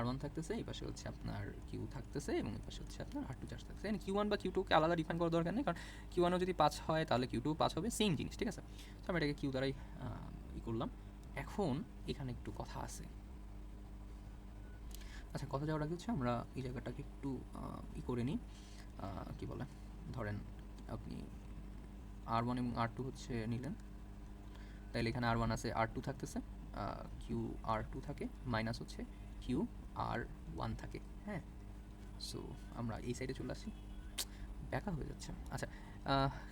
R1 থাকতেছে, এই পাশে হচ্ছে আপনার কিউ থাকতেছে এবং এই পাশে হচ্ছে আপনার R2 চার্জ থাকতেছে। এখানে Q1 বা Q2 কে আলাদা ডিফাইন করার দরকার নেই, কারণ Q1ও যদি 5 হয় তাহলে Q2 5 হবে, সেম জিনিস, ঠিক আছে? তো আমরা এটাকে Q দ্বারাই করলাম। এখন এখানে একটু কথা আছে। আচ্ছা, কথা যাওয়ার আগে হচ্ছে আমরা এই জায়গাটাকে একটু করে নিই, কী বলে, ধরেন আপনি R1 এবং R2 হচ্ছে নিলেন, তাইলে এখানে R1 আছে, R2 থাকতেছে, কিউ R2 থাকে, মাইনাস হচ্ছে কিউ R1 থাকে, হ্যাঁ। সো আমরা এই সাইডে চলে আসি, ব্যাকা হয়ে যাচ্ছে। আচ্ছা,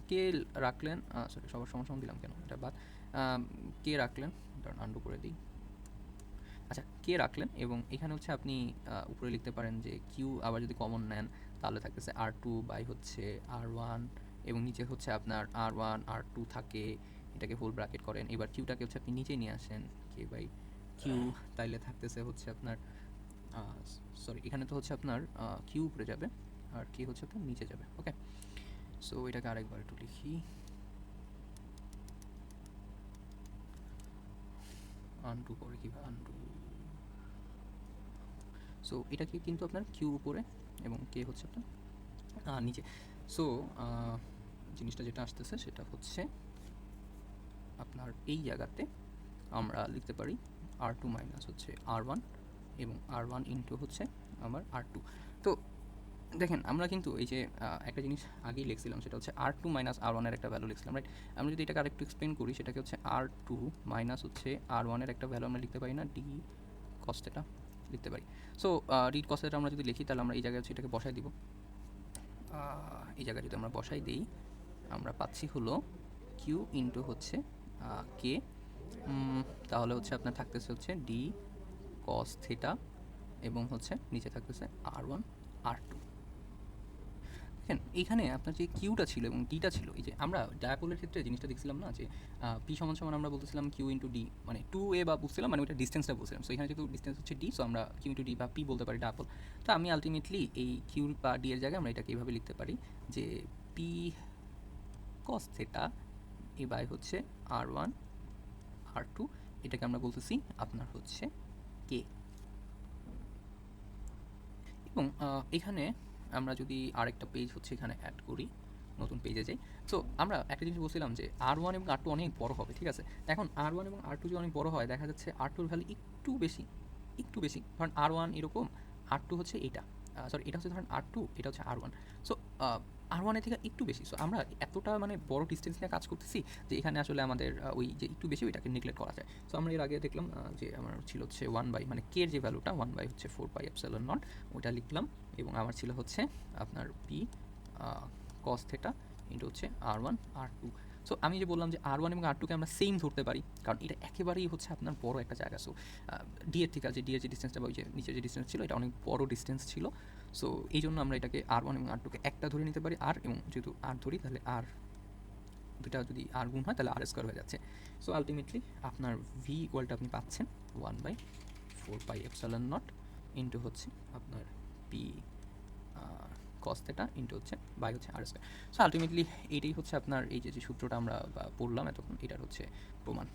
কে রাখলেন, সরি সবার সমান দিলাম কেন, এটা বাদ। কে রাখলেন, ধরুন আন্ডু করে দিই। আচ্ছা, কে রাখলেন এবং এখানে হচ্ছে আপনি উপরে লিখতে পারেন যে কিউ আবার যদি কমন নেন তাহলে থাকতেছে R2 বাই হচ্ছে R1 এবং নিচে হচ্ছে আপনার R1 R2 থাকে, এটাকে ফুল ব্র্যাকেট করেন। এবার কিউটাকে হচ্ছে আপনি নিচে নিয়ে আসেন, কে বাই কিউ, তাইলে থাকতেছে হচ্ছে আপনার সরি এখানে তো হচ্ছে আপনার কিউ উপরে যাবে আর কে হচ্ছে আপনার নিচে যাবে। ওকে, সো এটাকে আরেকবার একটু লিখি, আন্ডু করে কীভাবে আন্ডু। সো এটাকে কিন্তু আপনার কিউ উপরে এবং কে হচ্ছে আপনার নিচে। সো জিনিসটা যেটা আসতেছে সেটা হচ্ছে আপনার এই জায়গাতে আমরা লিখতে পারি R2 মাইনাস হচ্ছে R1 এবং R1 ইন্টু হচ্ছে আমার R2। তো দেখেন আমরা কিন্তু এই যে একটা জিনিস আগেই লিখছিলাম, সেটা হচ্ছে R2 মাইনাস R1 এর একটা ভ্যালু লিখছিলাম, রাইট? আমরা যদি এটাকে আরেকটু এক্সপ্লেন করি, সেটাকে হচ্ছে R2 মাইনাস হচ্ছে R1 এর একটা ভ্যালু আমরা লিখতে পারি না, ডি কস থিটা লিখতে পারি। সো ডি কস থিটা আমরা যদি লিখি তাহলে আমরা এই জায়গায় হচ্ছে এটাকে বসাই দিব, এই জায়গায় যদি আমরা বসাই দিই আমরা পাচ্ছি হলো কিউ ইন্টু হচ্ছে কে, তাহলে হচ্ছে আপনার থাকতেছে হচ্ছে ডি কস থিটা এবং হচ্ছে নিচে থাকতেছে R1 R2। দেখেন এইখানে আপনার যে কিউটা ছিল এবং ডিটা ছিল, এই যে আমরা ডায়াপোলের ক্ষেত্রে জিনিসটা দেখছিলাম না যে পি সমান সমান আমরা বলতেছিলাম কিউ ইন্টু ডি, মানে 2a বা বুঝছিলাম, মানে ওইটা ডিস্টেন্সটা বলছিলাম। সো এখানে যেহেতু ডিস্টেন্স হচ্ছে ডি, সো আমরা কিউ ইন্টু ডি বা পি বলতে পারি ডায়াপোল। তো আমি আলটিমেটলি এই কিউ বা ডি এর জায়গায় আমরা এটাকে এইভাবে লিখতে পারি যে পি কস থিটা এ বাই হচ্ছে R1 R2, এটাকে আমরা বলতেছি আপনার হচ্ছে কে। এবং এখানে আমরা যদি আরেকটা পেজ হচ্ছে এখানে অ্যাড করি, নতুন পেজে যাই। সো আমরা একটা জিনিস বলছিলাম যে R1 এবং R2 অনেক বড় হবে, ঠিক আছে? এখন R1 এবং R2 যদি অনেক বড় হয়, দেখা যাচ্ছে R2 এর ভ্যালু একটু বেশি, ধরেন R1 এরকম, R2 হচ্ছে এটা, সরি এটা হচ্ছে ধরেন R2, এটা হচ্ছে R1। সো R1 এর থেকে একটু বেশি। সো আমরা এতটা মানে বড় ডিস্টেন্স নিয়ে কাজ করতেছি যে এখানে আসলে আমাদের ওই যে একটু বেশি ওইটাকে নেগলেক্ট করা যায়। সো আমরা এর আগে দেখলাম যে আমার ছিল হচ্ছে 1 বাই, মানে কে এর যে ভ্যালুটা 1 বাই হচ্ছে 4 পাই এপসিলন নট, ওটা লিখলাম এবং আমার ছিল হচ্ছে আপনার পি কস থিটা ইন্টু হচ্ছে R1 R2। সো আমি যে বললাম যে R1 এবং R2কে আমরা সেম ধরতে পারি, কারণ এটা একেবারেই হচ্ছে আপনার বড় একটা জায়গা। সো ডি এর থেকে ডি এর যে ডিস্টেন্সটা বা ওই যে নিচের যে ডিস্টেন্স ছিল, এটা অনেক বড় ডিস্টেন্স ছিল। সো এই জন্য আমরা এটাকে R1 এবং R2কে একটা ধরে নিতে পারি, আর এবং যেহেতু আর ধরি তাহলে আর দুটা যদি আর গুণ হয় তাহলে আর স্কোয়ার হয়ে যাচ্ছে। সো আলটিমেটলি আপনার ভি ইকুয়ালটা আপনি পাচ্ছেন 1 by 4 pi epsilon naught into হচ্ছে আপনার পি কস থিটা ইন্টু হচ্ছে বাই হচ্ছে আর স্কোয়ার। সো আলটিমেটলি এইটাই হচ্ছে আপনার এই যে সূত্রটা আমরা পড়লাম এতক্ষণ, এটার হচ্ছে প্রমাণ।